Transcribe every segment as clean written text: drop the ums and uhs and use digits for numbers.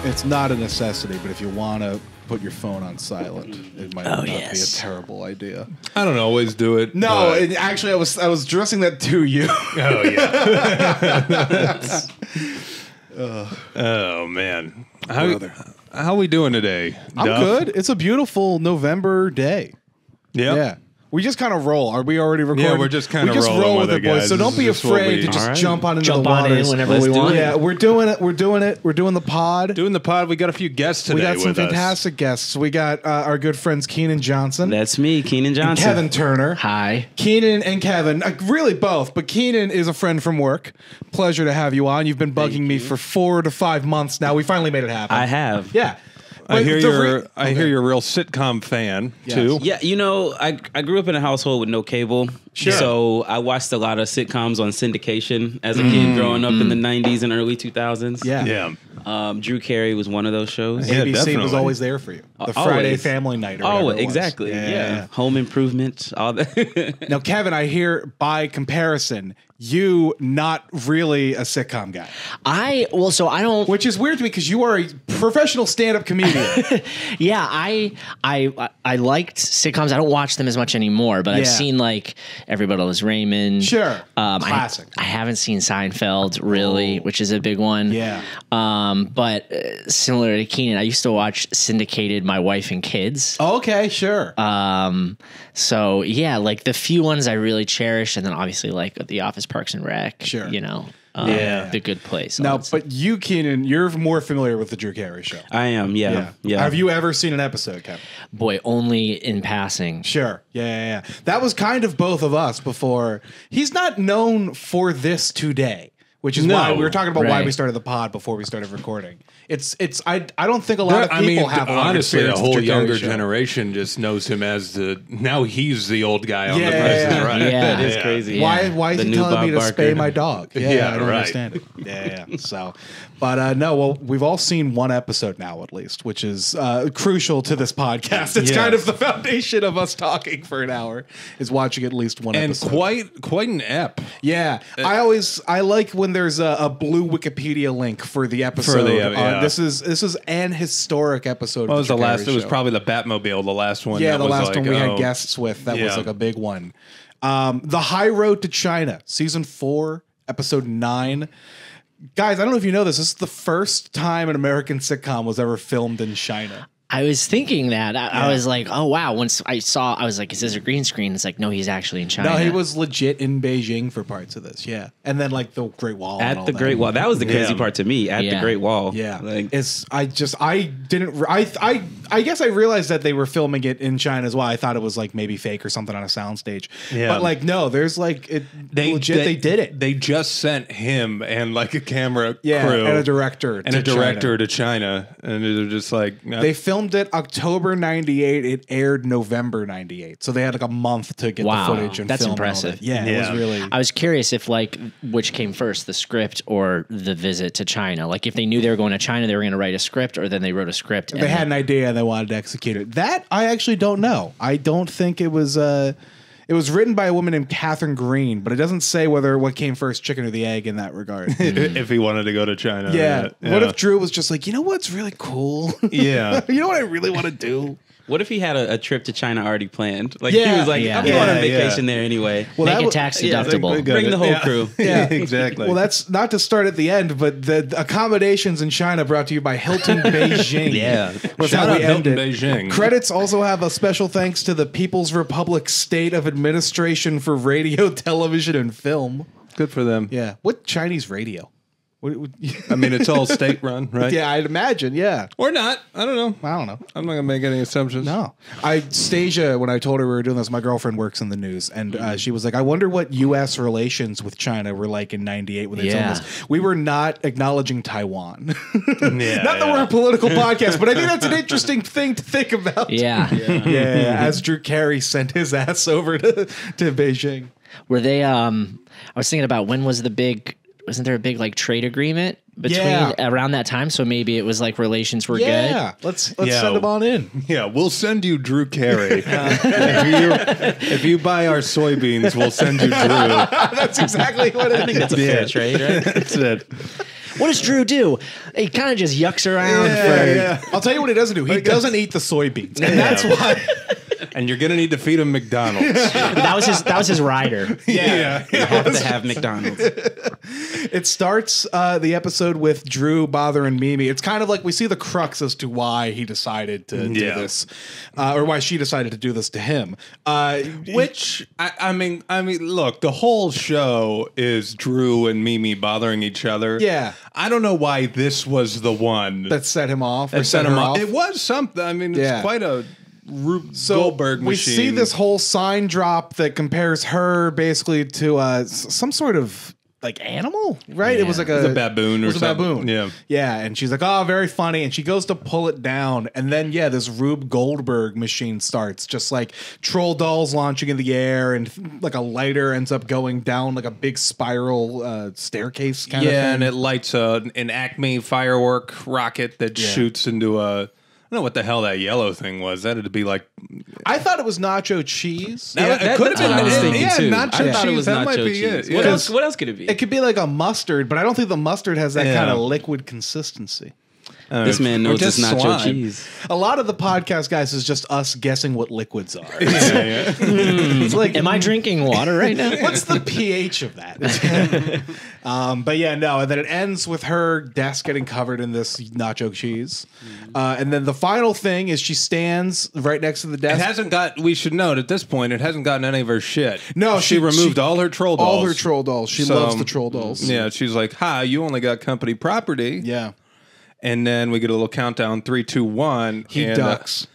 It's not a necessity, but if you want to put your phone on silent, it might not be a terrible idea. I don't always do it. No, actually, I was addressing that to you. Oh yeah. Oh man, how are we doing today? I'm good. It's a beautiful November day. Yep. Yeah. We just kind of roll. Are we already recording? Yeah, we're just kind of rolling with it, it, boys. guys. So don't be afraid to just jump on into the waters whenever we want. Yeah, we're doing it. We're doing it. We're doing the pod. Doing the pod. We got a few guests today. We got some with us. fantastic guests. We got our good friends Keenan Johnson. That's me, Keenan Johnson. Kevin Turner. Hi. Keenan and Kevin, really both, but Keenan is a friend from work. Pleasure to have you on. You've been bugging me for 4 to 5 months now. We finally made it happen. I have. Yeah. I hear you're a real sitcom fan too. Yeah, you know, I grew up in a household with no cable. Sure. So I watched a lot of sitcoms on syndication as a kid growing up in the 90s and early 2000s. Yeah. Drew Carey was one of those shows. Yeah, ABC definitely. was always there for you. The Always. Friday family night or Oh, whatever it was. exactly. Yeah. Home Improvement, all that. Now, Kevin, I hear by comparison, you not really a sitcom guy. I don't. Which is weird to me because you are a professional stand-up comedian. Yeah, I liked sitcoms. I don't watch them as much anymore, but I've seen like Everybody Loves Raymond. Sure, classic. I haven't seen Seinfeld really, which is a big one. Yeah. But similar to Keenan, I used to watch syndicated My Wife and Kids. Okay, sure. So yeah, like the few ones I really cherish, and then obviously like The Office, Parks and Rec. Sure. You know. Yeah. The Good Place. Now, but you, Keenan, you're more familiar with the Drew Carey show. I am, yeah. Have you ever seen an episode, Kevin? Boy, only in passing. Sure. Yeah. That was kind of both of us before. He's not known for this today, which is why we were talking about why we started the pod before we started recording. I don't think a lot of people have a lot of honestly, experience a with whole Drew Carey younger show. generation just knows him as now he's the old guy on the Price is Right. Yeah. That is crazy. Why is The he new telling Bob me to Barker. spay my dog? Yeah, I don't right. understand it. Yeah. So, but no, well, we've all seen one episode now at least, which is crucial to this podcast. It's kind of the foundation of us talking for an hour is watching at least one And episode. quite an ep. Yeah, I like when there's a blue Wikipedia link for the episode. This is an historic episode. What was the last? Carey It was show. probably the Batmobile, the last one. Yeah, that the was last like, one we had guests with. That was like a big one. The High Road to China, season 4, episode 9. Guys, I don't know if you know this. This is the first time an American sitcom was ever filmed in China. I was thinking that. I was like, oh, wow. Once I was like, is this a green screen? It's like, no, he's actually in China. No, he was legit in Beijing for parts of this. Yeah. And then like the Great Wall. At the Great Wall. That was the crazy part to me. At the Great Wall. Yeah. Like, I guess I realized that they were filming it in China as well. I thought it was like maybe fake or something on a soundstage. Yeah. But like, no, there's like, they did it. They just sent him and like a camera crew. And a director. To China. And they're just like. They filmed it October 98. It aired November 98. So they had like a month to get the footage and that's film impressive. all of it. Yeah, it was really. I was curious if like which came first, the script or the visit to China. Like if they knew they were going to China, they were going to write a script, or then they wrote a script. They had an idea and they wanted to execute it. That I actually don't know. I don't think it was. It was written by a woman named Catherine Green, but it doesn't say what came first, chicken or the egg, in that regard. If he wanted to go to China. Yeah. What if Drew was just like, you know what's really cool? Yeah. You know what I really want to do? what if he had a trip to China already planned? Like Yeah. he was like, Yeah. I'm going on vacation there anyway. Well, Make that it was- tax yeah, deductible. Bring the whole crew. Yeah, exactly. Well, that's not to start at the end, but the accommodations in China brought to you by Hilton Beijing. Yeah. Was Shout how out we Hilton ended. Beijing. Credits also have a special thanks to the People's Republic State of Administration for Radio, Television, and Film. Good for them. Yeah. What Chinese radio? I mean, it's all state run, right? Yeah, I'd imagine. Yeah. Or not. I don't know. I don't know. I'm not going to make any assumptions. No. Stasia, when I told her we were doing this, my girlfriend works in the news, and she was like, I wonder what U.S. relations with China were like in 98 when they filmed this. We were not acknowledging Taiwan. Not that we're a political podcast, but I think that's an interesting thing to think about. Yeah. As Drew Carey sent his ass over to Beijing. Were they, I was thinking about wasn't there a big like trade agreement between around that time? So maybe it was like relations were good. Yeah. Let's send him on in. Yeah, we'll send you Drew Carey. if you buy our soybeans, we'll send you Drew. That's exactly what it is. I think that's a fair trade, right? That's it. What does Drew do? He kind of just yucks around. I'll tell you what he doesn't do. He doesn't eat the soybeans, and that's why. And you're gonna need to feed him McDonald's. That was his rider. Yeah. You have to have McDonald's. It starts the episode with Drew bothering Mimi. It's kind of like we see the crux as to why he decided to do this, or why she decided to do this to him. Which I mean, look, the whole show is Drew and Mimi bothering each other. Yeah. I don't know why this was the one that set him off. that set him off. It was something. I mean, it's quite a Goldberg machine. We see this whole sign drop that compares her basically to some sort of like animal, right? Yeah. It was like a baboon or something. A baboon. Yeah. And she's like, oh, very funny. And she goes to pull it down. And then, this Rube Goldberg machine starts, just like troll dolls launching in the air, and like a lighter ends up going down like a big spiral staircase kind of thing. And it lights an Acme firework rocket that shoots into a... I don't know what the hell that yellow thing was. That had to be like... I thought it was nacho cheese. It could have been. I was thinking too. Nacho I thought cheese. it was That nacho might be cheese. it. What else could it be? It could be like a mustard, but I don't think the mustard has that kind of liquid consistency. This man knows it's nacho slime. cheese. A lot of the podcast, guys, is just us guessing what liquids are. It's like, Am I drinking water right now? what's the pH of that? But and then it ends with her desk getting covered in this nacho cheese. And then the final thing is she stands right next to the It desk. hasn't got... We should note, at this point, it hasn't gotten any of her shit. No, she removed all her troll dolls. All her troll dolls. She loves the troll dolls. Yeah, she's like, hi, you only got company property. Yeah. And then we get a little countdown, 3, 2, 1. He ducks.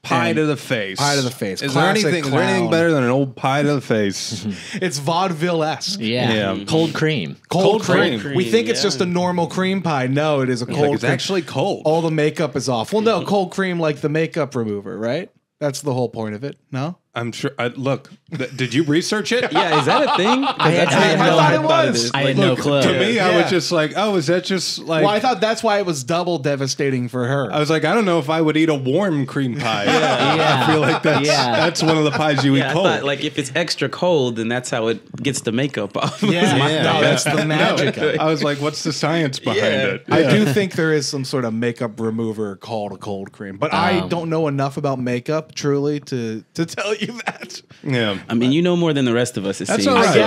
Pie to the face. Pie to the face. Is there anything Clown. better than an old pie to the face? It's vaudeville-esque. Yeah. Cold cream. Cold cream. cream, We think it's just a normal cream pie. No, it is a cold It's cream. actually cold. All the makeup is off. Well, no, cold cream like the makeup remover, right? That's the whole point of it. No? I'm sure. Look, did you research it? Yeah, is that a thing? I thought it was. I had no clue. To me, I Yeah. was just like, oh, is that just like... Well, I thought that's why it was double devastating for her. I was like, I don't know if I would eat a warm cream pie. I feel like that's one of the pies you eat I cold. thought, like, if it's extra cold, then that's how it gets the makeup off. No, that's the magic of it. I was like, what's the science behind it? I do think there is some sort of makeup remover called a cold cream, but I don't know enough about makeup truly to tell you that. Yeah. I mean, you know more than the rest of us, it That's seems. all right.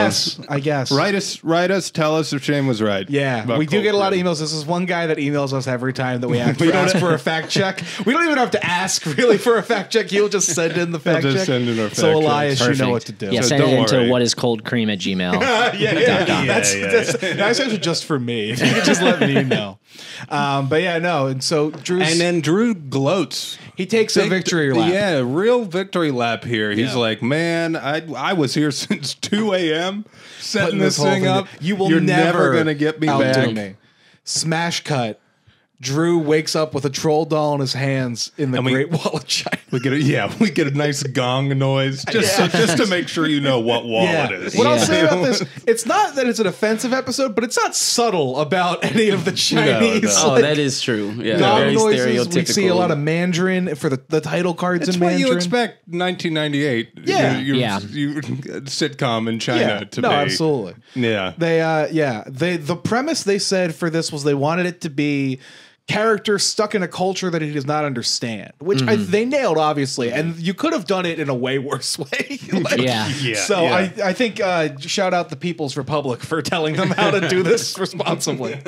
I guess. Write us. Tell us if Shane was right. Yeah, about we do cold get a lot of cream. emails. This is one guy that emails us every time that we have to ask for a fact check. We don't even have to ask really for a fact check. He'll just send in the fact just check. send in our So fact Elias, checks. you know what to do. Yeah, So send it don't into worry. whatiscoldcream@gmail. That's actually just for me. If you could just let me know. And so Drew's... And then Drew gloats. he takes a victory lap. Yeah, real victory lap here. He's like, man, I was here since 2 a.m. setting Putting this whole thing up. You're never going to get me outdo back. me. Smash cut. Drew wakes up with a troll doll in his hands in the Great Wall of China. We get a nice gong noise just to make sure you know what wall it is. What I'll say about this, it's not that it's an offensive episode, but it's not subtle about any of the Chinese. No. Oh, like, that is true. Yeah, gong very noises. stereotypical. We see a lot of Mandarin for the title cards It's in what Mandarin. you expect 1998 you sitcom in China to be. No, absolutely. Yeah. The premise they said for this was they wanted it to be character stuck in a culture that he does not understand, which they nailed, obviously, and you could have done it in a way worse way. So I think shout out the People's Republic for telling them how to do this responsibly. He's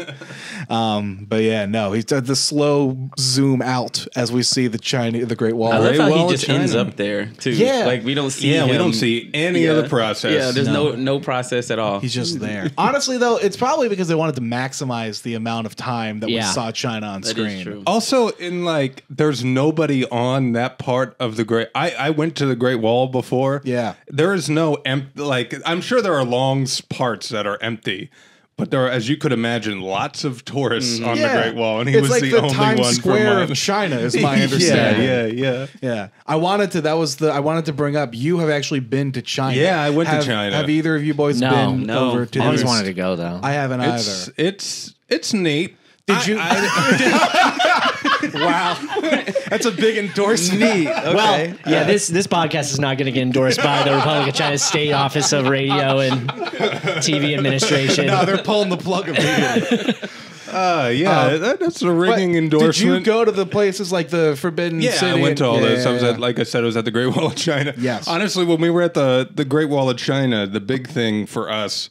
the slow zoom out as we see the Great Wall. I love how Wall he of just ends China. up there too. Yeah. Like we don't see. we him. don't see any of the process. Yeah, there's no process at all. He's just there. Honestly, though, it's probably because they wanted to maximize the amount of time that we saw China on That screen. is true. Also, there's nobody on that part of the Great. I went to the Great Wall before. Yeah. There is no I'm sure there are long parts that are empty, but there are, as you could imagine, lots of tourists on the Great Wall, and he it's was like the the only Times one Square from of China, is my understanding. Yeah. I wanted to bring up. You have actually been to China. Yeah, I went to China. Have either of you boys been No. over to? I always the- wanted to go though. I haven't either. It's neat. Did you? Wow, that's a big endorsement. Well, this podcast is not going to get endorsed by the Republic of China's State Office of Radio and TV Administration. No, they're pulling the plug immediately. That's a ringing endorsement. Did you go to the places like the Forbidden City? Yeah, I went to all those. I was at, like I said, I was at the Great Wall of China. Yes. Honestly, when we were at the Great Wall of China, the big thing for us,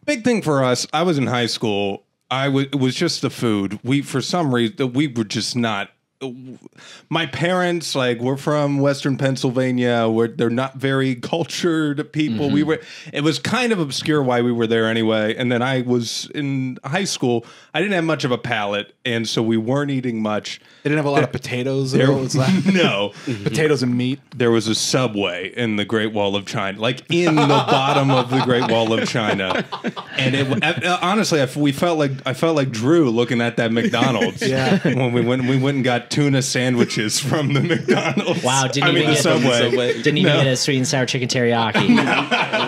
I was in high school. It was just the food. For some reason, we were just not. My parents, like, we're from Western Pennsylvania, where they're not very cultured people. It was kind of obscure why we were there anyway. And then I was in high school. I didn't have much of a palate, and so we weren't eating much. They didn't have a lot of potatoes. No, potatoes and meat. There was a Subway in the Great Wall of China, like in the bottom of the Great Wall of China, and honestly, I felt like Drew looking at that McDonald's. When we went and got tuna sandwiches from the McDonald's. Wow, didn't even get Subway. Didn't even get a sweet and sour chicken teriyaki.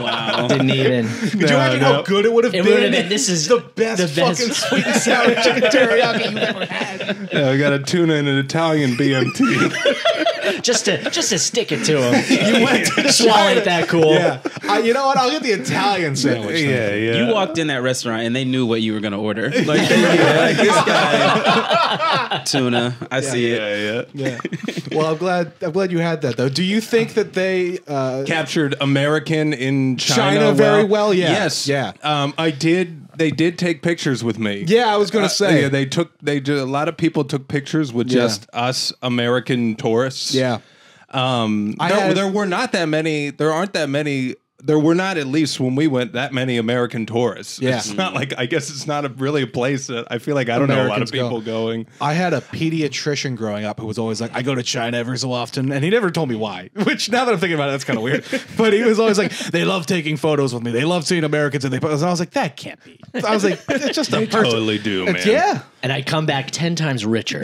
Wow. Didn't even. Could you imagine how good it would have been? It would have been. This is the best fucking sweet and sour chicken teriyaki you've ever had. Yeah, I got a tuna and an Italian BMT. just to stick it to him. You went to swallow it that cool. Yeah. You know what? I'll get the Italian sandwich. Yeah. You walked in that restaurant and they knew what you were going to order. Like, like this guy, tuna. I see it. Yeah. Well, I'm glad you had that though. Do you think that they captured American in China very well? Yeah. Yes. Yeah. I did. They did take pictures with me. Yeah, I was going to say. Yeah, a lot of people took pictures with just us American tourists. Yeah. There were not that many. There aren't that many. There were not, at least when we went, that many American tourists. Yeah. It's not like, I guess it's not really a place that I feel like I don't know a lot of people going. I had a pediatrician growing up who was always like, I go to China every so often, and he never told me why, which now that I'm thinking about it, that's kind of weird. But he was always like, they love taking photos with me. They love seeing Americans, and I was like, that can't be. I was like, it's just a person. Totally do, man. Yeah. And I come back 10 times richer.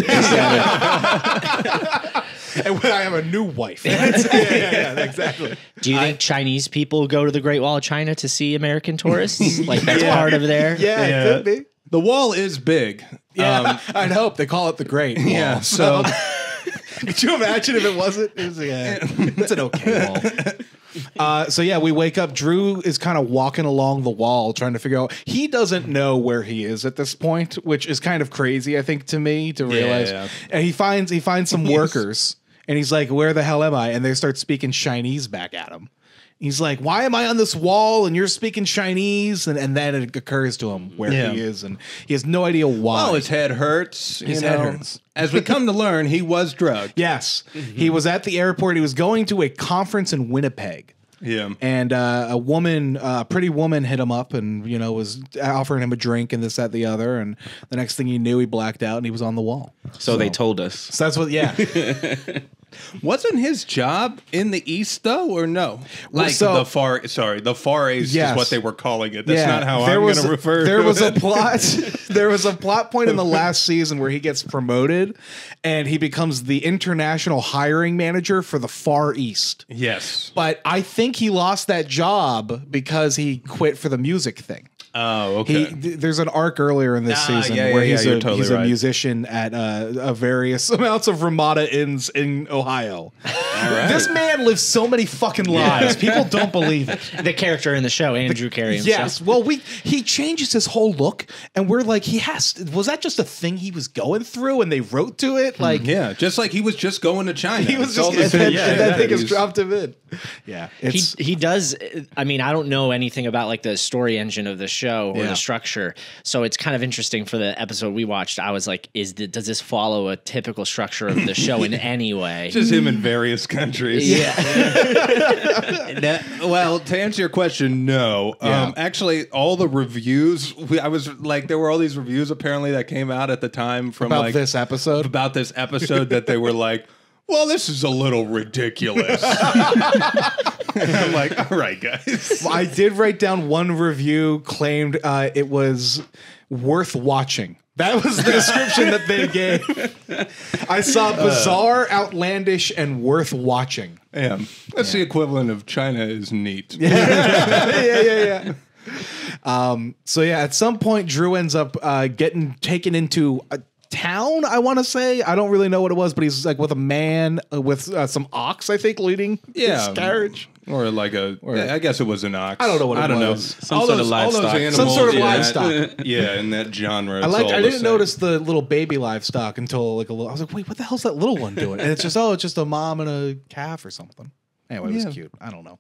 And when I have a new wife. Yeah, exactly. Do you think Chinese people go to the Great Wall of China to see American tourists? Like that's part of their... Yeah, it could be. The wall is big. Yeah, I'd hope. They call it the Great Wall. Yeah, so... Could you imagine if it wasn't? It's an okay wall. So yeah, we wake up. Drew is kind of walking along the wall trying to figure out. He doesn't know where he is at this point, which is kind of crazy, I think, to me to realize. Yeah. And he finds some workers, and he's like, "Where the hell am I?" And they start speaking Chinese back at him. He's like, "Why am I on this wall and you're speaking Chinese?" And then it occurs to him where he is, and he has no idea why. Oh, his head hurts. His head hurts. As we come to learn, he was drugged. Yes. Mm-hmm. He was at the airport. He was going to a conference in Winnipeg. Yeah. And a pretty woman hit him up and, was offering him a drink and this, that, the other. And the next thing he knew, he blacked out and he was on the wall. So they told us. So that's what, yeah. Wasn't his job in the East though, or no? Like the Far East is what they were calling it. That's not how I'm going to refer to it. There was a plot. There was a plot point in the last season where he gets promoted and he becomes the international hiring manager for the Far East. Yes. But I think he lost that job because he quit for the music thing. Oh, okay. There's an arc earlier in this season where he's a musician at various amounts of Ramada Inns in Ohio. Right. This man lives so many fucking lives. People don't believe it. The character in the show, Drew Carey himself. Yes. Well, he changes his whole look, and we're like, was that just a thing he was going through, and they wrote to it? Like, just like he was just going to China. He was just, that thing has dropped him in. Yeah. He does. I mean, I don't know anything about like the story engine of the show or the structure, so it's kind of interesting for the episode we watched. I was like, does this follow a typical structure of the show in any way? Just him in various countries. Yeah. Well, to answer your question, no. Actually, all the reviews, there were all these reviews apparently that came out at the time from about this episode that they were like, well, this is a little ridiculous. I'm like, all right, guys. Well, I did write down one review claimed it was worth watching. That was the description that they gave. I saw bizarre, outlandish, and worth watching. Yeah. That's the equivalent of China is neat. Yeah. So at some point, Drew ends up getting taken into town, I want to say. I don't really know what it was, but he's like with a man with some ox, I think, leading his carriage. Or like I guess it was an ox. I don't know what it was. Know. Some sort of livestock. Some sort of livestock. In that genre. I didn't notice the little baby livestock until I was like, wait, what the hell's that little one doing? And it's just a mom and a calf or something. Anyway, it was cute. I don't know.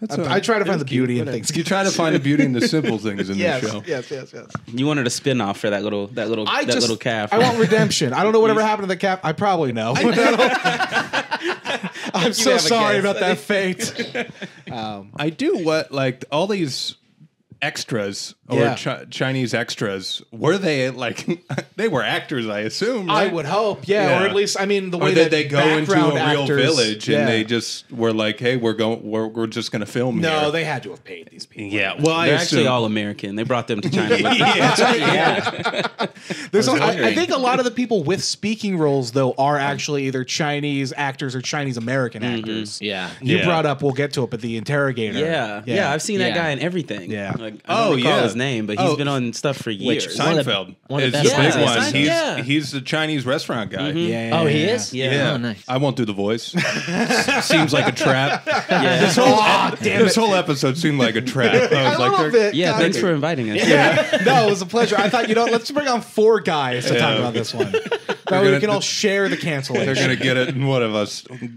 I try to find the beauty in things. You try to find the beauty in the simple things in the show. Yes. You wanted a spin-off for that little calf. I want redemption. I don't know whatever happened to the calf. I probably know. I'm so sorry about that fate. I do like all these extras or Chinese extras. Were they like they were actors? I assume. Right? I would hope, or at least the way that they go into a real actors, village and they just were like, hey, we're just going to film. No, here. they had to have paid these people. Yeah, well, they're actually all American. They brought them to China. That's right. Yeah. I think a lot of the people with speaking roles though are actually either Chinese actors or Chinese American actors. Yeah, you brought up. We'll get to it, but the interrogator. Yeah. I've seen that guy in everything. Yeah. Like, I don't recall his name, but he's been on stuff for years. Seinfeld. One of the It's best the big ones. one. He's the Chinese restaurant guy. Yeah. Oh, he is? Yeah. Oh, nice. I won't do the voice. Seems like a trap. Yeah. This whole episode seemed like a trap. I was A like, little bit. Yeah, thanks for inviting us. Yeah. No, it was a pleasure. I thought, let's bring on 4 guys to talk about this one. That way we can all share the cancellation. They're gonna get it in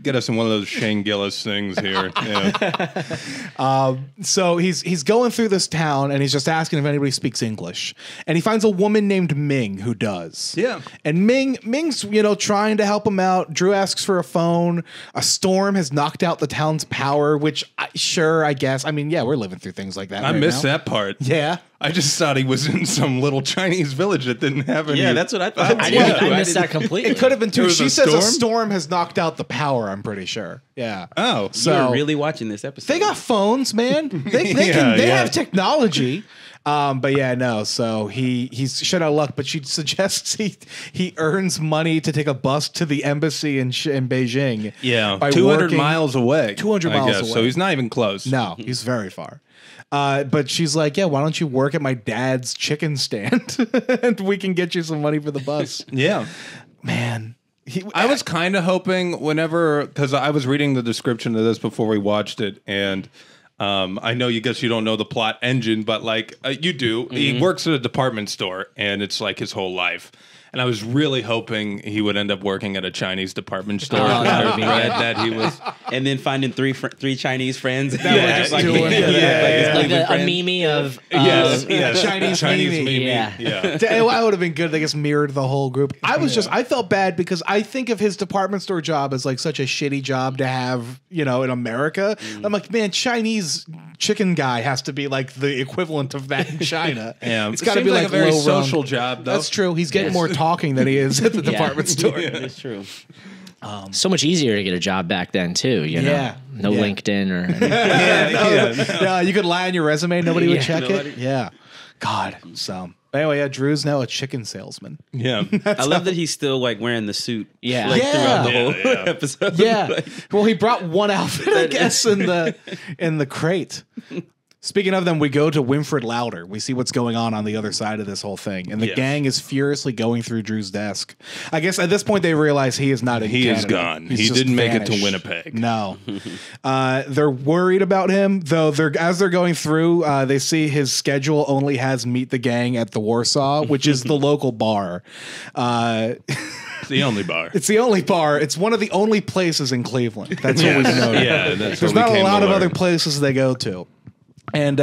get us in one of those Shane Gillis things here. Yeah. So he's going through this town and he's just asking if anybody speaks English, and he finds a woman named Ming who does. Yeah. And Ming's trying to help him out. Drew asks for a phone. A storm has knocked out the town's power, which I guess. I mean, yeah, we're living through things like that. I missed that part. Yeah. I just thought he was in some little Chinese village that didn't have any. Yeah, that's what I thought. I missed that completely. It could have been too. She says storm? a storm has knocked out the power. I'm pretty sure. Yeah. Oh, so You're really watching this episode. they got phones, man. They have technology. But yeah, no. So he's shit out of luck. But she suggests he earns money to take a bus to the embassy in Beijing. Yeah, by 200 miles away. 200 miles away. So he's not even close. No, he's very far. But she's like, yeah, why don't you work at my dad's chicken stand and we can get you some money for the bus. Yeah, man. I was kind of hoping because I was reading the description of this before we watched it, and I know you don't know the plot engine, but like you do. Mm-hmm. He works at a department store, and it's like his whole life. And I was really hoping he would end up working at a Chinese department store. That would be read good. that he was, and then finding three Chinese friends. That were just like doing a meme of Chinese meme. Yeah. That would have been good. I guess mirrored the whole group. I felt bad because I think of his department store job as like such a shitty job to have, in America. I'm like, man, Chinese chicken guy has to be like the equivalent of that in China. Yeah, it's got to be like a very low social rung. job. Though. That's true. He's getting more talking than he is at the department store. It's true. So much easier to get a job back then too. No LinkedIn or you could lie on your resume. Nobody would check nobody. it. Yeah. God. So anyway, Drew's now a chicken salesman. Yeah. I love that he's still like wearing the suit. Yeah. Throughout the whole episode. Yeah. Well, he brought one outfit, I guess, in the crate. Speaking of them, we go to Winfred Louder. We see what's going on the other side of this whole thing. And the gang is furiously going through Drew's desk. I guess at this point they realize he is not in Canada. Is gone. He's he just didn't make it vanished. to Winnipeg. No. They're worried about him, though. As they're going through, they see his schedule only has Meet the Gang at the Warsaw, which is the local bar. It's the only bar. It's the only bar. It's one of the only places in Cleveland. That's what we know. Yeah, there's not a lot of other places they go to. And,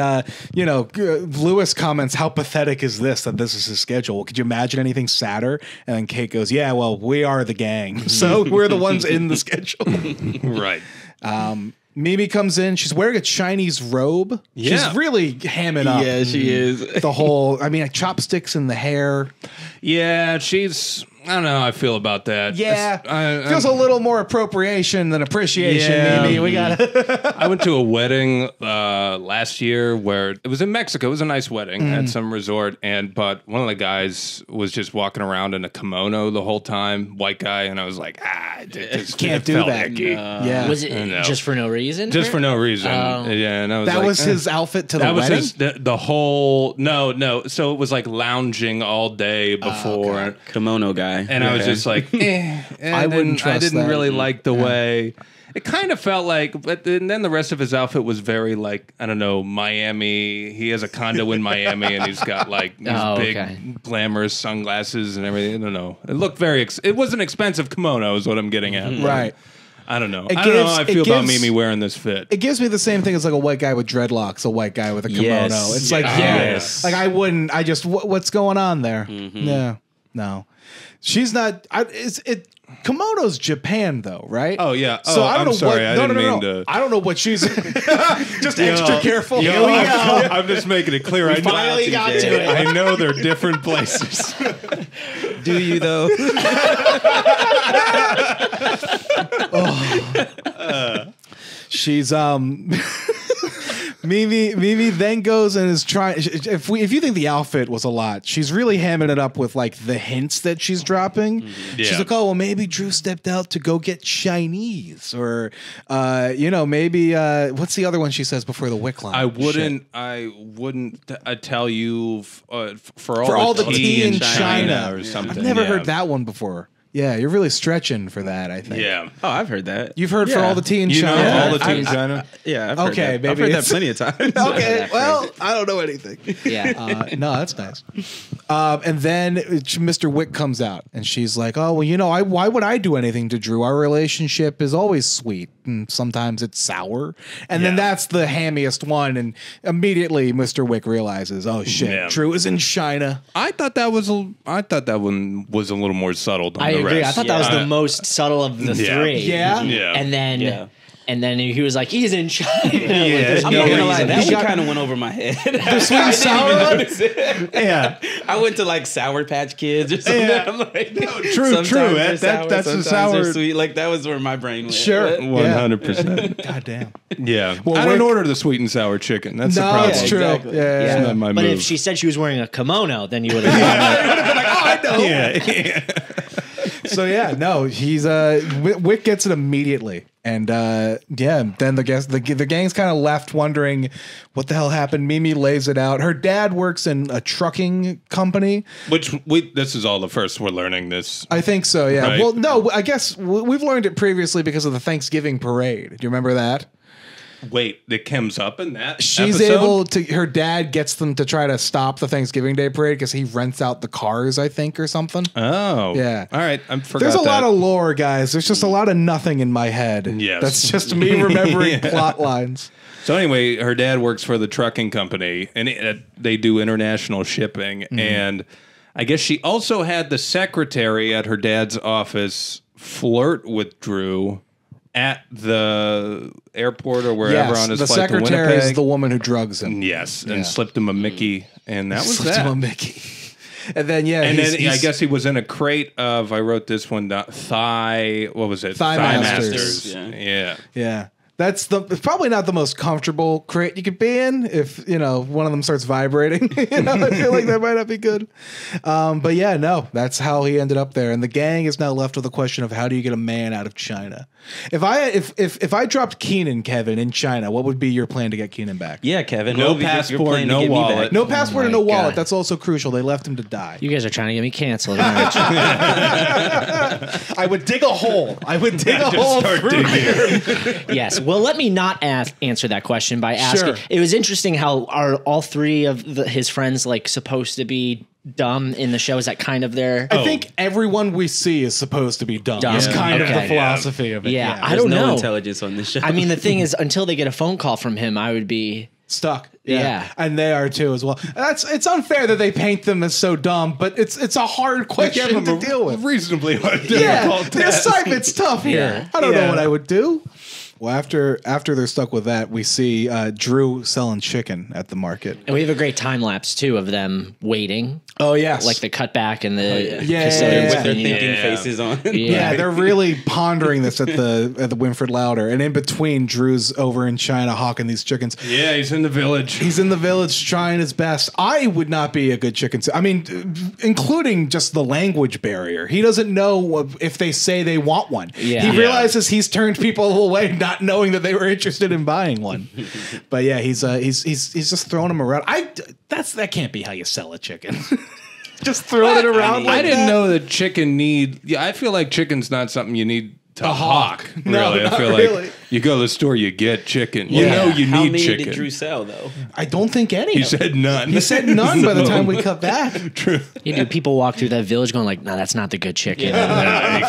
Lewis comments, how pathetic is this, that this is his schedule? Well, could you imagine anything sadder? And then Kate goes, yeah, well, we are the gang. So we're the ones in the schedule. Right. Mimi comes in. She's wearing a Chinese robe. Yeah. She's really hamming up. Yeah, she is. The whole, chopsticks in the hair. Yeah, she's... I don't know how I feel about that. Yeah. Feels a little more appropriation than appreciation, Yeah. Mimi. We got it. I went to a wedding last year where it was in Mexico. It was a nice wedding at some resort, but one of the guys was just walking around in a kimono the whole time, white guy, and I was like, can't do that. Yeah. Was it just for no reason? Just for no reason. Yeah, and I was That like, was his outfit to the that was wedding? his, the whole no. So it was like lounging all day before, Kimono guy. and I was just like, I wouldn't trust I didn't that. really like the way. It kind of felt like, but then the rest of his outfit was very like, I don't know, Miami. He has a condo in Miami, and he's got like these big glamorous sunglasses and everything. I don't know. It looked very. It was an expensive kimono, is what I'm getting at. Right. I don't know. It I don't know gives- how I it feel about gives- Mimi wearing this fit. It gives me the same thing as like a white guy with dreadlocks, a white guy with a kimono. Yes. It's like, Yes. like I wouldn't. I just what's going on there? No, she's not. Kimono's Japan though, right? Oh yeah. So Oh, I don't I'm know sorry. what. I didn't mean to. I don't know what she's. Just extra careful. Yo, Here we go. I'm just making it clear. I finally got to it. I know they're different places. Do you though? She's Mimi then goes and is trying. If you think the outfit was a lot, she's really hamming it up with like the hints that she's dropping. She's Yeah. like, oh well, maybe Drew stepped out to go get Chinese, or maybe what's the other one she says before the wick line? I wouldn't tell you for all the the tea in China or something. I've never yeah. heard that one before. Yeah, you're really stretching for that. I think. Yeah. Oh, I've heard that. You've heard for all the tea in You know China. all the tea in China? Yeah. I've heard Okay, that. maybe I've heard that it's- plenty of times. Okay, that well, I don't know anything. Yeah. No, that's nice. And then Mr. Wick comes out, and she's like, "Oh, well, why would I do anything to Drew? Our relationship is always sweet, and sometimes it's sour." And then that's the hammiest one, and immediately Mr. Wick realizes, "Oh shit, Yeah. Drew is in China." I thought that one was a little more subtle than I the agree. rest. I thought that was the most subtle of the Yeah. three. Yeah? Yeah. And then he was like, he's in China. Yeah. I'm no not gonna lie, reason. that He one got- kind of went over my head. The sweet and sour one? Yeah. I went to like Sour Patch Kids or something. Yeah. I'm like, true. sometimes they're That's the sometimes sour. they're sweet. Like that was where my brain went. Sure. 100%. God damn. Yeah. Well, I don't Wick- order the sweet and sour chicken. That's the No, problem. it's true. exactly. Yeah. It's not my But move. if she said she was wearing a kimono, then you would have gone like, Yeah. So yeah, no, he's Wick gets it immediately, and then the gang's kind of left wondering what the hell happened. Mimi lays it out. Her dad works in a trucking company. Which this is all the first we're learning this. I think so. Yeah. Right. Well, no, I guess we've learned it previously because of the Thanksgiving parade. Do you remember that? Wait, that comes up in that She's episode? able to. Her dad gets them to try to stop the Thanksgiving Day parade because he rents out the cars, I think, or something. Oh. Yeah. All right. I forgot There's a lot that. of lore, guys. There's just a lot of nothing in my head. Yes. That's just me remembering plot lines. So anyway, her dad works for the trucking company, and they do international shipping. Mm-hmm. And I guess she also had the secretary at her dad's office flirt with Drew at the airport or wherever on his the flight to secretary Winnipeg. is the woman who drugs him. Yes, Yeah. and slipped him a Mickey, and that was Slipped that. him a Mickey. And then And he's- then I he's- guess he was in a crate of, I wrote this one down, what was it? Thigh Masters. Yeah. Yeah. It's probably not the most comfortable crate you could be in if one of them starts vibrating. I feel like that might not be good. But yeah, no, that's how he ended up there. And the gang is now left with the question of how do you get a man out of China? If I dropped Keenan, Kevin, in China, what would be your plan to get Keenan back? Yeah, Kevin. No what would be your passport, plan to no get me wallet. back? No passport and no my wallet. God. That's also crucial. They left him to die. you guys are trying to get me canceled. aren't you? I would dig a hole. I would dig a hole. Yes. Well, let me not answer that question by asking. Sure. It was interesting how are all three of his friends like supposed to be dumb in the show? Is that kind of their? I think everyone we see is supposed to be dumb. Dumb. It's kind of Okay. the philosophy of it. Yeah, I There's don't no know. intelligence on this show. I mean, the thing is, until they get a phone call from him, I would be. Stuck. Yeah. And they are too as well. It's unfair that they paint them as so dumb, but it's a hard question to deal with. Reasonably hard Yeah, difficult the task. assignment's tough here. Yeah. I don't know Yeah. what I would do. Well, after they're stuck with that, we see Drew selling chicken at the market. And we have a great time lapse too of them waiting. Oh yes, like the cutback and the yeah, with their thing. thinking faces on. Yeah, they're really pondering this at the Winfred Louder, and in between, Drew's over in China hawking these chickens. Yeah, he's in the village. He's in the village trying his best. I would not be a good chicken. I mean, including just the language barrier. He doesn't know if they say they want one. Yeah. He realizes he's turned people away, not knowing that they were interested in buying one. But yeah, he's just throwing them around. That can't be how you sell a chicken. Just throwing it around. I didn't know that chicken need. Yeah, I feel like chicken's not something you need to hawk. No, really, I feel really. like you go to the store, you get chicken. Yeah. You know you How need many chicken. did Drew sell though? I don't think any. He said none. He said none by the time we cut back. True. Yeah, dude, people walk through that village going like, "No, that's not the good chicken." I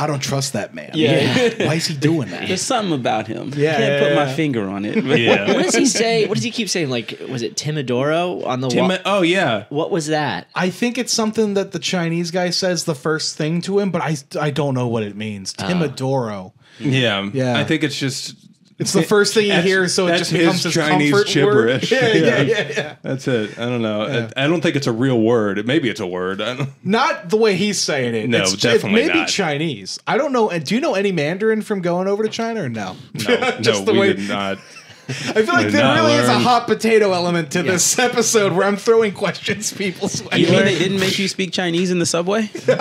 don't trust that man. Yeah. Why is he doing that? There's something about him. Yeah, Can't yeah, put my yeah. finger on it. Yeah. What does he say? What does he keep saying? Like, was it Timidoro on the wall? Oh yeah. What was that? I think it's something that the Chinese guy says the first thing to him, but I don't know what it means. Timidoro. Yeah. Yeah. I think it's just. It's the first thing you hear, so it that's just becomes his his Chinese comfort gibberish. word. Yeah. That's it. I don't know. Yeah. I don't think it's a real word. Maybe it's a word. I don't. Not the way he's saying it. No, it's definitely maybe not. Chinese. I don't know. Do you know any Mandarin from going over to China or no? No, we did not. I feel like Did there not really is a learn. hot potato element to this episode where I'm throwing questions people's way. You mean they didn't make you speak Chinese in the subway? He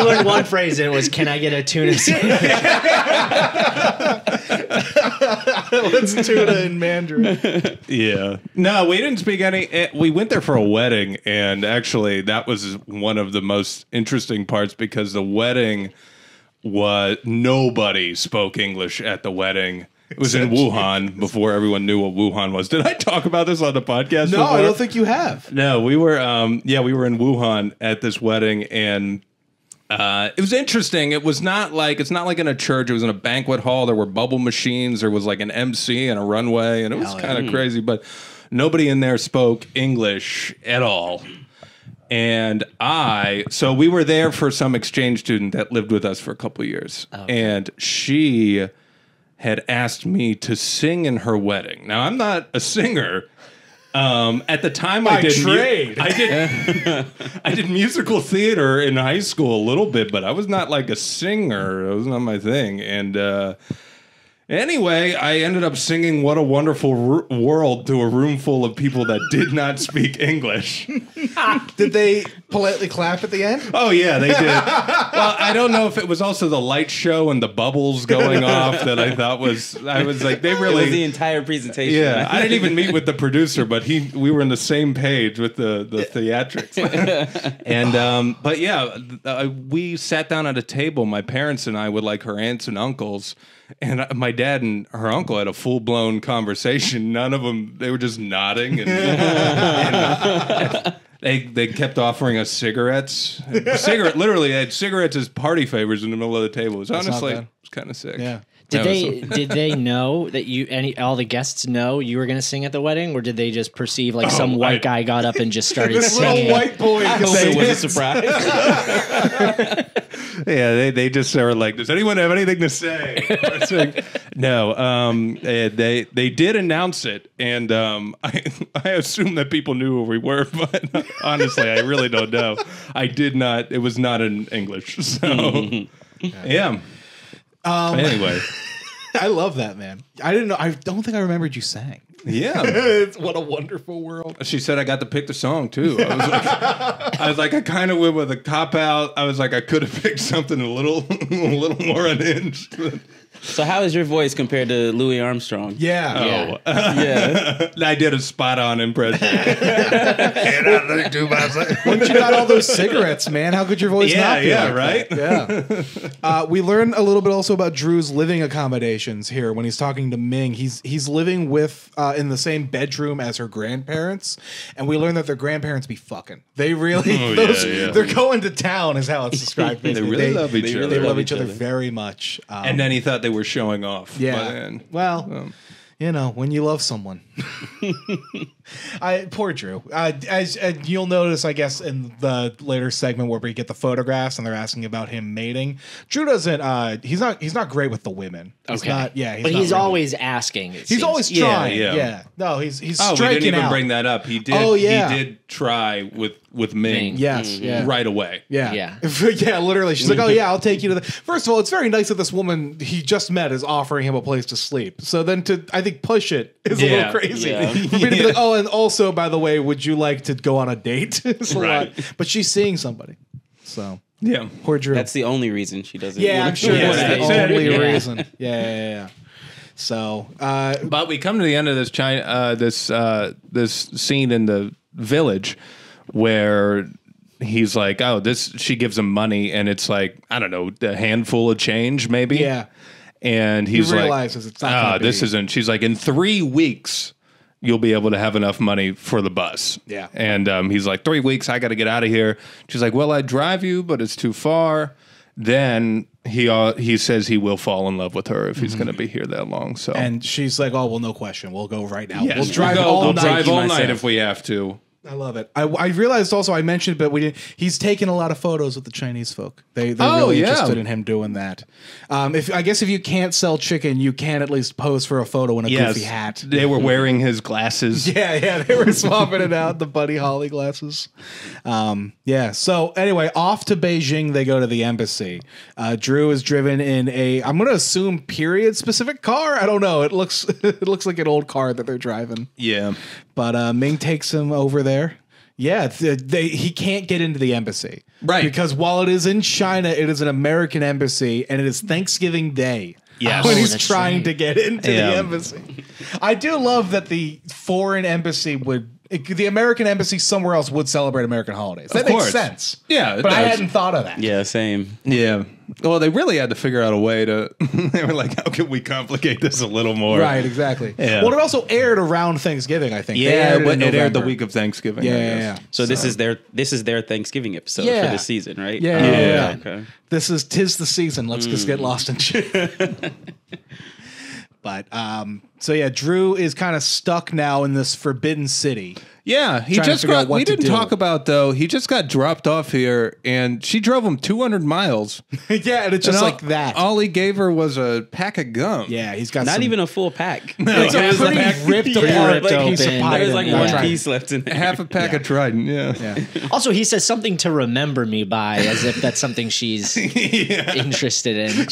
learned one phrase and it was, "Can I get a tuna sandwich?" Let's tuna in Mandarin. Yeah. No, we didn't speak any. We went there for a wedding, and actually, that was one of the most interesting parts because the wedding was nobody spoke English at the wedding. It was in Wuhan before everyone knew what Wuhan was. Did I talk about this on the podcast? No, before? I don't think you have. No, we were. We were in Wuhan at this wedding, and it was interesting. It's not like in a church. It was in a banquet hall. There were bubble machines. There was like an MC and a runway, and it was kind of crazy. But nobody in there spoke English at all. And so we were there for some exchange student that lived with us for a couple of years, and she had asked me to sing in her wedding. Now I'm not a singer. At the time, I did musical theater in high school a little bit, but I was not like a singer. It was not my thing. And anyway, I ended up singing "What a Wonderful World" to a room full of people that did not speak English. Did they politely clap at the end? Oh yeah, they did. Well, I don't know if it was also the light show and the bubbles going off that I thought was. I was like, they It really. was the entire presentation. Yeah, I didn't even meet with the producer, but we were on the same page with the theatrics. And but yeah, we sat down at a table, my parents and I, with like her aunts and uncles, and my dad and her uncle had a full blown conversation. None of them, they were just nodding, and they kept offering us cigarettes. Literally, they had cigarettes as party favors in the middle of the table. It was honestly, it was kind of sick. Yeah. Did they know that all the guests know you were going to sing at the wedding, or did they just perceive like some white guy got up and just started This singing? little white boy. I hope it was a surprise. Yeah, they just were like, "Does anyone have anything to say?" It's like, no, they did announce it, and I assume that people knew who we were, but honestly, I really don't know. I did not. It was not in English, so yeah. Anyway, I love that, man. I didn't know. I don't think I remembered you sang. yeah. What a wonderful world. She said I got to pick the song too. I was like, I kind of went with a cop out. I was like, I could have picked something a little more unhinged. So how is your voice compared to Louis Armstrong? Yeah. Yeah. I did a spot on impression. Once you got all those cigarettes, man, how could your voice not be like right? that? Yeah. We learn a little bit also about Drew's living accommodations here when he's talking to Ming. He's living with in the same bedroom as her grandparents, and we learn that their grandparents be fucking. They really they're going to town is how it's described. They really love each other. They love each other very much. And then he thought they were showing off. Yeah. By then. Well, you know, when you love someone. Poor Drew. As you'll notice, I guess, in the later segment where we get the photographs and they're asking about him mating, Drew doesn't. He's not great with the women. He's not. Yeah, but he's really. always asking. He's always trying. Yeah. Yeah. No, he's Oh, striking we didn't even out. bring that up. He did. Oh, yeah. He did try with Ming. Yes. Yeah. Right away. Yeah. Yeah. Yeah, literally. She's like, oh, yeah, I'll take you to the... First of all, it's very nice that this woman he just met is offering him a place to sleep. So then to, I think, push it is a little crazy. Yeah. For me to be like, oh, and also, by the way, would you like to go on a date? It's a Right. lot. But she's seeing somebody. So, Yeah. poor Drew. That's the only reason she doesn't. yeah, wanna I'm sure go on that's a the date. only Yeah. reason. Yeah. So, But we come to the end of this this scene in the village where he's like, oh, she gives him money, and it's like, I don't know, a handful of change, maybe. yeah. And he's He like, realizes it's not gonna this be- isn't. She's like, in 3 weeks, you'll be able to have enough money for the bus. Yeah. And he's like, 3 weeks, I got to get out of here. She's like, well, I'd drive you, but it's too far. Then he says he will fall in love with her if he's going to be here that long. So And she's like, oh, well, no question. We'll go right now. yes, We'll drive we'll all night. drive all night myself. if we have to. I love it. I realized also I mentioned, but we didn't. He's taken a lot of photos with the Chinese folk. They're really interested in him doing that. If you can't sell chicken, you can at least pose for a photo in a goofy hat. They were wearing his glasses. Yeah, they were swapping it out, the Buddy Holly glasses. So anyway, off to Beijing, they go to the embassy. Drew is driven in I'm going to assume period-specific car. I don't know. It looks like an old car that they're driving. Yeah. But Ming takes him over there. Yeah, he can't get into the embassy. Right. Because while it is in China, it is an American embassy, and it is Thanksgiving Day. Yes. When Oh, he's that's trying right. to get into Yeah. the embassy. I do love that the foreign embassy the American embassy somewhere else would celebrate American holidays. That Of makes course. sense. Yeah, it But I does. hadn't thought of that. Yeah, same. Yeah. Well, they really had to figure out a way to. They were like, how can we complicate this a little more? Right, exactly. Yeah. Well, it also aired around Thanksgiving, I think. They Yeah, aired but in it aired the November. week of Thanksgiving. I Yeah. guess. So this is their Thanksgiving episode Yeah. for this season, right? Yeah, Oh, yeah. Okay. Tis the season. Let's just get lost in shit. But Drew is kind of stuck now in this forbidden city. Yeah, he Trying to just figure out got. what We to didn't do. talk about though. He just got dropped off here, and she drove him 200 miles. Yeah, and it's just And like that. All he gave her was a pack of gum. Yeah, he's got Not some, even a full pack. It's It a was pretty like- ripped Yeah, apart like, piece of open. pie. There was like Yeah. one Trying- piece left in there. half a pack of Trident. Yeah, Yeah. Also, he says something to remember me by, as if that's something she's interested in.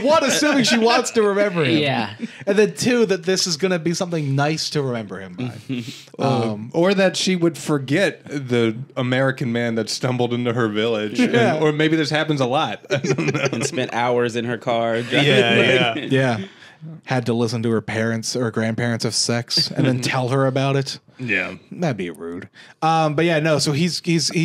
One, assuming she wants to remember him. Yeah. And then two, that this is going to be something nice to remember him by. or that she would forget the American man that stumbled into her village, Yeah. or maybe this happens a lot. And spent hours in her car. yeah. Yeah. Had to listen to her parents or grandparents have sex and then tell her about it. Yeah. That'd be rude. But yeah, no. So he's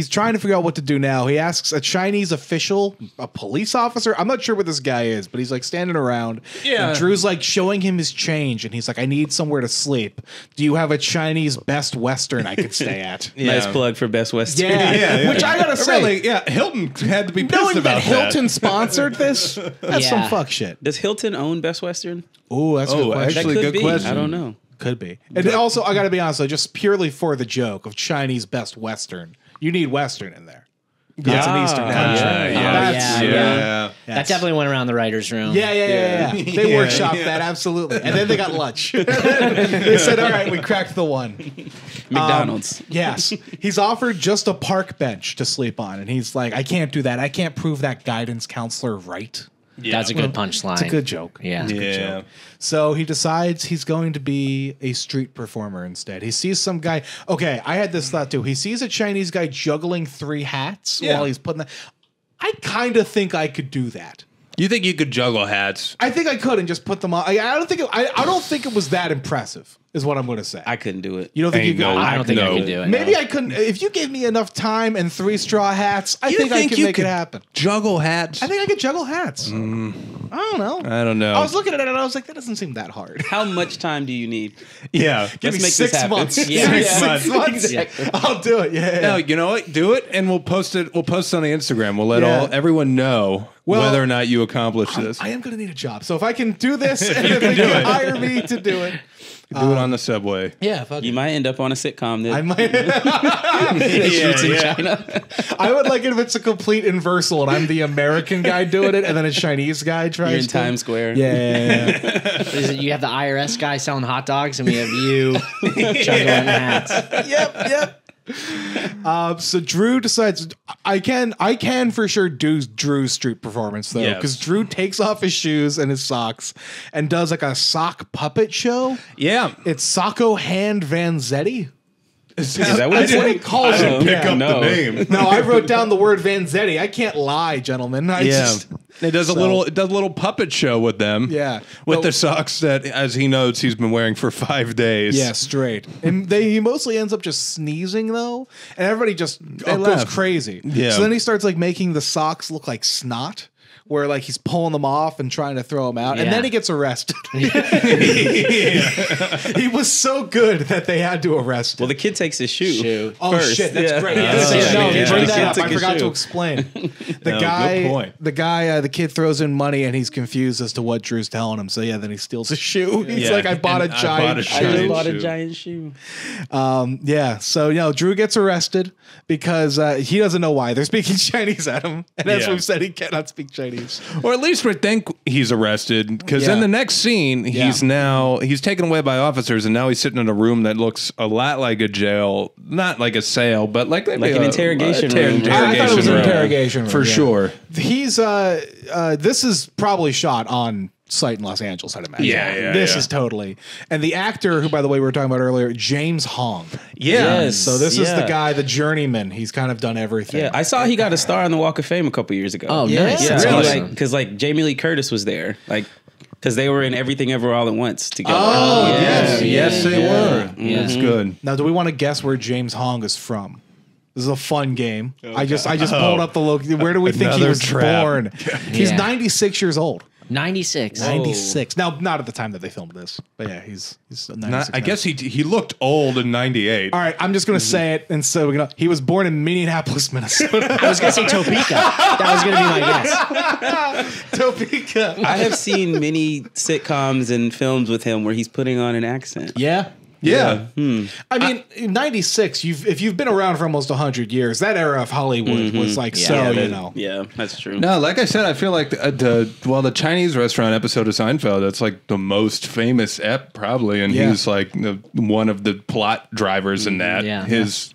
trying to figure out what to do now. He asks a Chinese official, a police officer. I'm not sure what this guy is, but he's like standing around. Yeah. And Drew's like showing him his change, and he's like, "I need somewhere to sleep. Do you have a Chinese Best Western I could stay at?" Nice plug for Best Western. Yeah. Which I gotta say, Really, yeah, Hilton had to be pissed knowing about that Hilton sponsored this, that's some Yeah. fuck shit. Does Hilton own Best Western? Ooh, that's a good Oh, question. actually, That good could be. question. I don't know. Could be. And also, I got to be honest, though, just purely for the joke of Chinese Best Western, you need Western in there. It's an Eastern country. That's- yeah. That definitely went around the writer's room. Yeah. They workshopped that, absolutely. And then they got lunch. They said, all right, we cracked the one. McDonald's. Yes. He's offered just a park bench to sleep on. And he's like, I can't do that. I can't prove that guidance counselor right. That's a good punchline. It's a good joke. Yeah. It's a good joke. So he decides he's going to be a street performer instead. He sees some guy. Okay, I had this thought too. He sees a Chinese guy juggling 3 hats while he's putting that. I kind of think I could do that. You think you could juggle hats? I think I could and just put them on. I don't think it was that impressive. Is what I'm going to say. I couldn't do it. You don't think you Ain't could? no- I don't think I No. could do it. Maybe no. I couldn't. If you gave me enough time and 3 straw hats, I think I could you make it happen. Juggle hats? I think I could juggle hats. I don't know. I don't know. I was looking at it and I was like, that doesn't seem that hard. How much time do you need? yeah. Give me Let's make 6 this happen. months. Yeah. Give me Yeah. 6 months. Exactly. I'll do it. Yeah. No, you know what? Do it, and we'll post it. We'll post it on the Instagram. We'll let Yeah. everyone know Well, whether or not you accomplish this. I am going to need a job. So if I can do this and if they can hire me to do it. Do it on the subway. Yeah, fuck You might end up on a sitcom that I might. shoots in China. I would like it if it's a complete inversal and I'm the American guy doing it, and then a Chinese guy tries. You're in to. Times Square. Is it, you have the IRS guy selling hot dogs, and we have you juggling hats. Yep. So Drew decides I can for sure do Drew's street performance though, Yes. because Drew takes off his shoes and his socks and does like a sock puppet show. Yeah. It's Socko Hand Vanzetti. Is that what That's what he calls it. Pick up no. the name. No, I wrote down the word Vanzetti. I can't lie, gentlemen. It does a little puppet show with them. Yeah. With Well- the socks that, as he notes, he's been wearing for 5 days. Yeah, straight. And he mostly ends up just sneezing though, and everybody just goes laugh. crazy. Yeah. So then he starts like making the socks look like snot, where like he's pulling them off and trying to throw them out, and Yeah. then he gets arrested. He was so good that they had to arrest him. Well, the kid takes his shoe. Oh first. shit, that's Yeah. great. Oh, Yes, yeah. no, Yeah. bring The that kid up. took I his forgot to shoe. explain. The No, guy, good point. the kid throws in money and he's confused as to what Drew's telling him. So yeah, then he steals a shoe. He's Yeah. like, I bought a And I giant bought a shoe. I just giant bought a shoe. giant shoe. Yeah, so Drew gets arrested because he doesn't know why they're speaking Chinese at him, and as Yeah. we've said, he cannot speak Chinese. Or at least we think he's arrested, because Yeah. in the next scene, he's taken away by officers, and now he's sitting in a room that looks a lot like a jail, not like a cell, but like Like an interrogation room. I thought it was an room. interrogation room, for yeah. sure. He's this is probably shot on site in Los Angeles, I'd imagine. Yeah, this yeah. is totally. And the actor, who by the way we were talking about earlier, James Hong. Yeah. Yes. So this is the Yeah. guy, the journeyman. He's kind of done everything. Yeah, I saw he got a star on the Walk of Fame a couple years ago. Oh, Yeah. nice. Yeah, That's Really? awesome. because Jamie Lee Curtis was there, because they were in Everything Ever All at Once together. Oh, Yes, Yeah, yes, they were. That's good. Now, do we want to guess where James Hong is from? This is a fun game. I just pulled up the look. Where do we think he Another was trap. born? He's Yeah. 96 years old. 96. 96. Now, not at the time that they filmed this, but yeah, he's 96. I now. guess he looked old in 98. All right, I'm just gonna say it, and so he was born in Minneapolis, Minnesota. I was going to say Topeka. That was going to be my guess. Topeka. I have seen many sitcoms and films with him where he's putting on an accent. Yeah. Yeah. I mean, in 96, if you've been around for almost 100 years, that era of Hollywood was like Yeah, that's true. No, like I said, I feel like the Chinese restaurant episode of Seinfeld, that's like the most famous ep probably, and Yeah. he's like one of the plot drivers in that. Yeah. His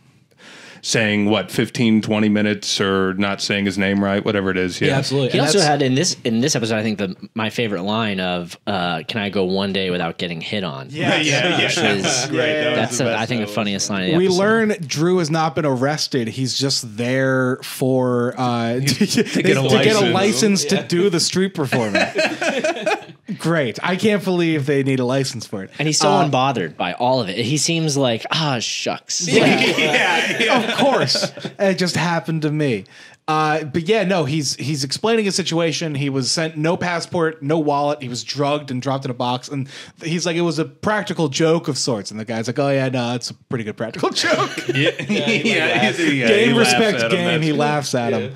saying 15, 20 minutes or not saying his name right, whatever it is. Yeah, absolutely. He And also that's- had in this episode, I think my favorite line of "Can I go one day without getting hit on?" Yeah, which is that's I think the funniest line. Of the We episode. learn Drew has not been arrested. He's just there for to get a license to do the street performance. Great. I can't believe they need a license for it. and he's so unbothered by all of it. He seems like shucks. Of course. It just happened to me. But yeah, no, he's explaining his situation. He was sent no passport, no wallet. He was drugged and dropped in a box. And he's like, it was a practical joke of sorts. And the guy's like, oh yeah, no, it's a pretty good practical joke. Game respect game. He laughs at him.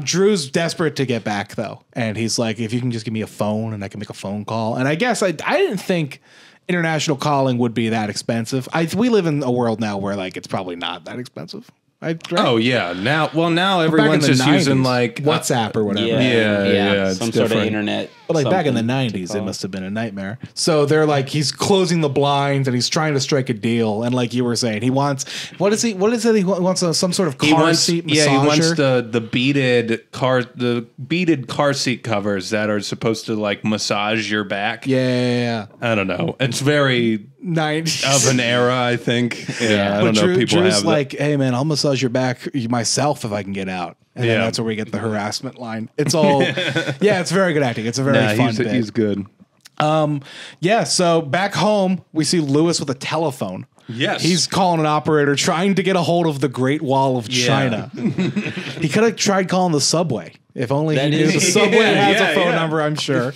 Drew's desperate to get back though. And he's like, if you can just give me a phone and I can make a phone call. And I guess I didn't think international calling would be that expensive. We live in a world now where like it's probably not that expensive. Right? Oh yeah. Now Back everyone's in the just using 90s, like WhatsApp or whatever. Yeah, it's some sort of different. internet. But like back in the something to 90s, it call. must have been a nightmare. So they're like, he's closing the blinds and he's trying to strike a deal. And like you were saying, he wants, what is it? He wants some sort of car seat massager. Yeah, he wants the beaded car seat covers that are supposed to like massage your back. Yeah. I don't know. It's very 90s. of an era, I think. Yeah, I don't know. People Drew's have like, hey man, I'll massage your back myself if I can get out. And then Yeah. that's where we get the harassment line. It's all, yeah, it's very good acting. It's a very fun bit. he's good. Yeah, so back home, we see Lewis with a telephone. Yes. He's calling an operator trying to get a hold of the Great Wall of China. He could have tried calling the subway. If only he knew the subway has a phone number, I'm sure.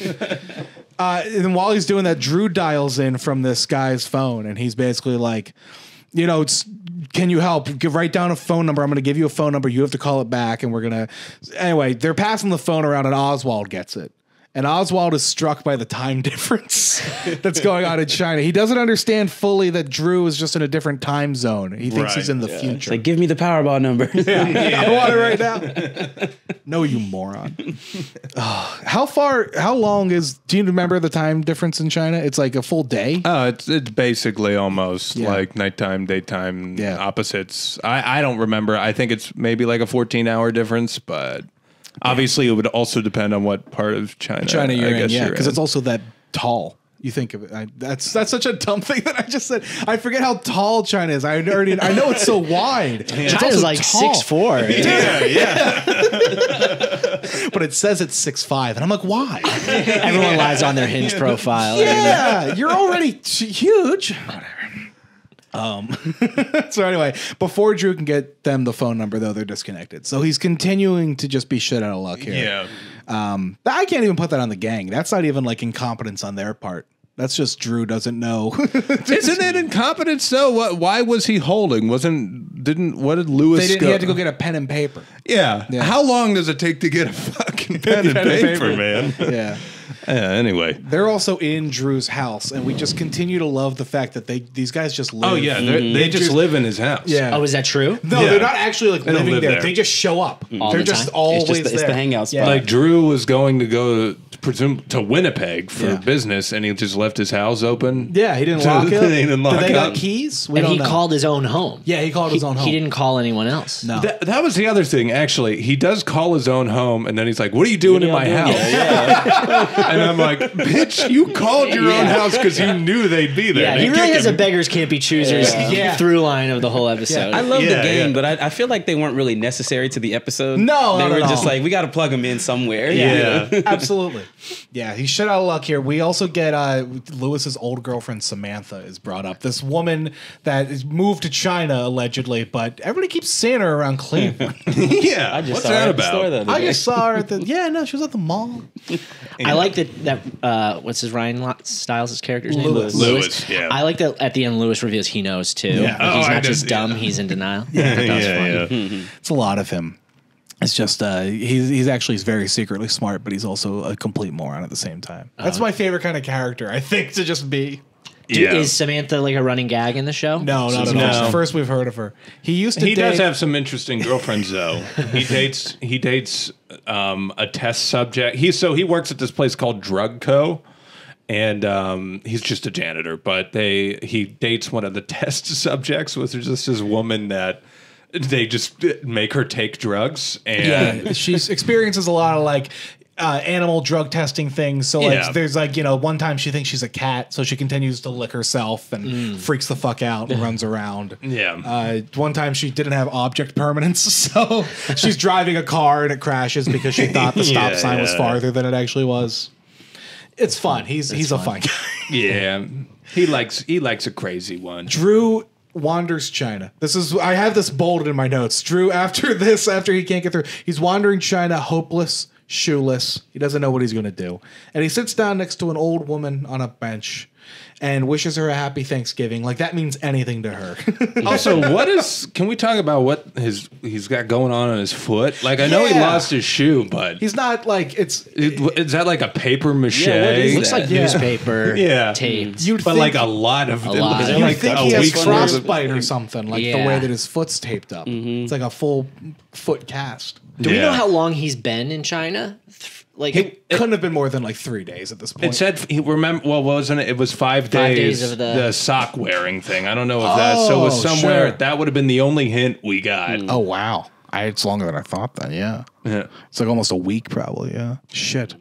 And while he's doing that, Drew dials in from this guy's phone, and he's basically like, can you help? Write down a phone number. I'm going to give you a phone number. You have to call it back, and we're going to... Anyway, they're passing the phone around, and Oswald gets it. And Oswald is struck by the time difference that's going on in China. He doesn't understand fully that Drew is just in a different time zone. He thinks he's in the future. It's like, give me the Powerball number. I want it right now. No, you moron. How long is, do you remember the time difference in China? It's like a full day? It's basically almost like nighttime, daytime, opposites. I don't remember. I think it's maybe like a 14-hour difference, but obviously it would also depend on what part of China you're in. Yeah, because it's also that tall. You think of it. That's such a dumb thing that I just said. I forget how tall China is. I know it's so wide. China's like 6'4". Yeah. But it says it's 6'5", and I'm like, why? Everyone lies on their Hinge profile. Yeah, you're already huge. Whatever. So anyway, before Drew can get them the phone number, though, they're disconnected. So he's continuing to just be shit out of luck here. Yeah. I can't even put that on the gang. That's not even like incompetence on their part. That's just Drew doesn't know. Isn't it incompetence though? Why was he holding? What did Lewis He had to go get a pen and paper. Yeah. How long does it take to get a fucking pen and paper, man? Yeah. Anyway, they're also in Drew's house, and we just continue to love the fact that these guys just live. Oh yeah, they just live in his house. Yeah. Oh, is that true? No, they're not actually like living live there. there. They just show up. They're just always there. It's the hangout spot. Yeah. Like Drew was going to go to Winnipeg for business, and he just left his house open. Yeah, he didn't lock it. They didn't lock Did they got up. keys? And he called his own home. Yeah, he called his own home. He didn't call anyone else. No. That was the other thing, actually. He does call his own home, and then he's like, "What are you doing in my house?" And I'm like, "Bitch, you called your own house because you knew they'd be there." Yeah, he really has a beggars can't be choosers through line of the whole episode. I love the game, but I feel like they weren't really necessary to the episode. No, they not were at just all. like, we got to plug them in somewhere. Yeah. Absolutely. Yeah, he's shit out of luck here. We also get Lewis's old girlfriend Samantha is brought up. This woman that is moved to China allegedly, but everybody keeps seeing her around Cleveland. Yeah, I just what's saw her that at the store the about? other I day. just saw her at the she was at the mall. I like that what's his Ryan Stiles' character's name? Lewis, yeah. I like that at the end Lewis reveals he knows too. Yeah. He's I not just did- dumb, he's in denial. Yeah, funny. It's a lot of him. It's just he's actually very secretly smart, but he's also a complete moron at the same time. That's my favorite kind of character, I think, to just be. Is Samantha like a running gag in the show? No, not at all. It's the first we've heard of her. He does have some interesting girlfriends though. He dates a test subject. He works at this place called Drug Co. And he's just a janitor, but he dates one of the test subjects, which is just this woman that they just make her take drugs. And she experiences a lot of like animal drug testing things. So like there's like, one time she thinks she's a cat, so she continues to lick herself and freaks the fuck out and runs around. Yeah. One time she didn't have object permanence, so she's driving a car and it crashes because she thought the stop sign was farther than it actually was. It's fun. He's a fun guy. Yeah. He likes a crazy one. Drew wanders China. I have this bolded in my notes. Drew, after he can't get through, he's wandering China, hopeless, shoeless. He doesn't know what he's going to do. And he sits down next to an old woman on a bench and wishes her a happy Thanksgiving. Like that means anything to her. Also, can we talk about what he's got going on his foot? Like I know he lost his shoe, but he's not like is that like a paper mache? Yeah, what is It looks that? like newspaper taped. But like a lot of A lot. it. You'd Like think a he has week's worth of- frostbite or something, like the way that his foot's taped up. It's like a full foot cast. Do we know how long he's been in China? Like It couldn't have been more than like 3 days at this point. It said wasn't it? It was 5 days. 5 days of the sock wearing thing. I don't know if that. So it was somewhere. Sure. That would have been the only hint we got. Oh wow, it's longer than I thought. Then yeah, it's like almost a week probably. Yeah, shit.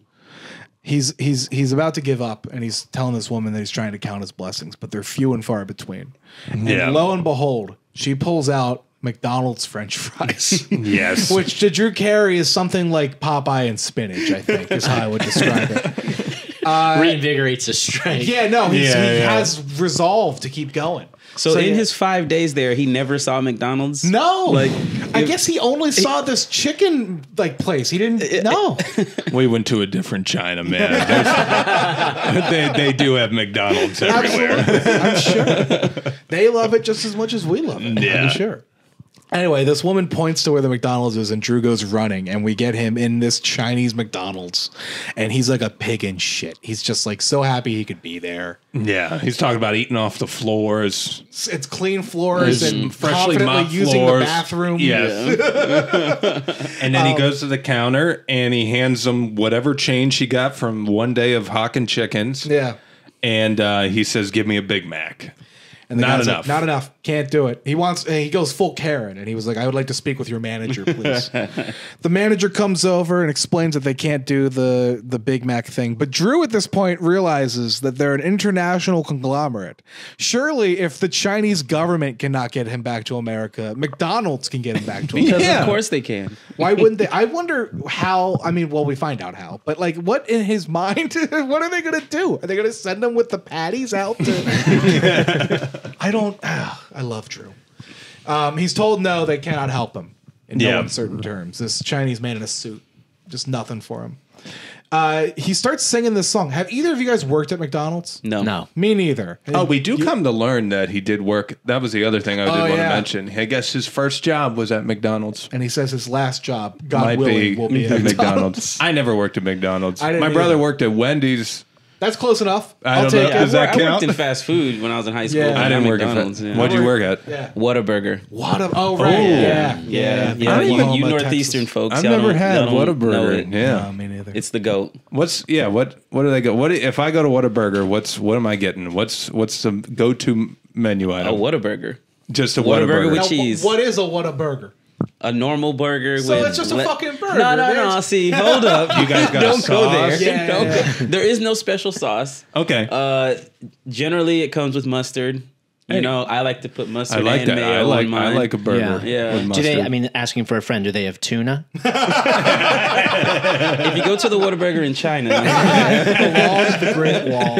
He's about to give up, and he's telling this woman that he's trying to count his blessings, but they're few and far between. And lo and behold, she pulls out McDonald's French fries. Yes. Which to Drew Carey is something like Popeye and spinach, I think, is how I would describe it. reinvigorates his strength. Yeah, no, he has resolve to keep going. So in his 5 days there, he never saw McDonald's? No. Like, I guess he only saw this chicken place. He didn't know. We went to a different China, man. They do have McDonald's everywhere. Absolutely. I'm sure. They love it just as much as we love it. Yeah. I'm sure. Anyway, this woman points to where the McDonald's is, and Drew goes running, and we get him in this Chinese McDonald's, and he's like a pig in shit. He's just like so happy he could be there. Yeah, he's talking about eating off the floors. It's clean floors and freshly confidently mopped using floors. the bathroom. Yes. And then he goes to the counter and he hands them whatever change he got from one day of hawking chickens. Yeah. And he says, "Give me a Big Mac." And the Not guy's like, enough. not enough. Can't do it. He goes full Karen, and he was like, "I would like to speak with your manager, please." The manager comes over and explains that they can't do the Big Mac thing. But Drew at this point realizes that they're an international conglomerate. Surely, if the Chinese government cannot get him back to America, McDonald's can get him back to America. Because of course they can. Why wouldn't they? I wonder how. I mean, well, we find out how. But like, what in his mind? What are they going to do? Are they going to send him with the patties out to? I don't. I love Drew. He's told no, they cannot help him in no uncertain terms. This Chinese man in a suit, just nothing for him. He starts singing this song. Have either of you guys worked at McDonald's? No. Me neither. Oh, we do come to learn that he did work. That was the other thing I did want to yeah. mention. I guess his first job was at McDonald's. And he says his last job, God Might willing, will be at McDonald's. I never worked at McDonald's. I didn't My brother either. worked at Wendy's. That's close enough. I I'll don't take know. it. Does that I count? worked in fast food when I was in high school. Yeah. but I didn't not work at McDonald's. Yeah. What'd you work at? Yeah. Whataburger. What a, oh, right. Yeah. Yeah, Oklahoma, you Northeastern Texas. folks. I've y'all never don't- had y'all don't know Whataburger. it. Yeah. No, me neither. It's the GOAT. What do they go? What if I go to Whataburger? What am I getting? What's the go-to menu A item? Whataburger. Just a Whataburger Whataburger. with Now, cheese. What is a burger? A normal burger So with... it's just a fucking burger. No. There's- See, hold up. You guys got Don't a go there. sauce? Yeah, Don't yeah, go- There is no special sauce. Okay. Generally, it comes with mustard. You know, I like to put mustard I like and that. mayo on mine. I like a burger. Yeah. With Do mustard. Do they? I mean, asking for a friend. Do they have tuna? If you go to the Whataburger in China, Along the Great Wall.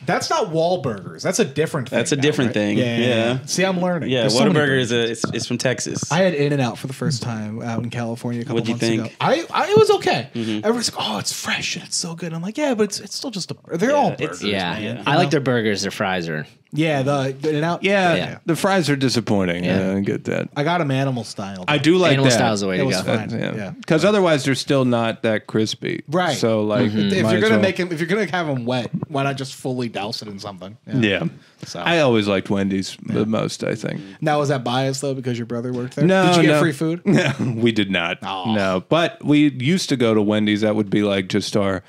That's not Wahlburgers. That's a different thing. That's a now, different right? thing. Yeah. See, I'm learning. yeah, There's so many Whataburger burgers. it's from Texas. I had In-N-Out for the first time out in California a couple What'd you months think? ago. It was okay. Everyone's like, "Oh, it's fresh and it's so good." I'm like, "Yeah, but it's still just a. They're all it's- burgers." Yeah, man. I like their burgers. Their fries are. Yeah, the In-N-Out. Yeah, Yeah. the fries are disappointing. Yeah. I get that. I got them animal style. I do like Animal that. style is the way It to was go. fine. Yeah. Because otherwise they're still not that crispy. Right. So like, If might you're as gonna well- make them, if you're gonna have them wet, why not just fully douse it in something? Yeah. So I always liked Wendy's the most, I think. now is that biased though because your brother worked there? No, Did you get no. free food? No, we did not. Aw. No, but we used to go to Wendy's. That would be like just our.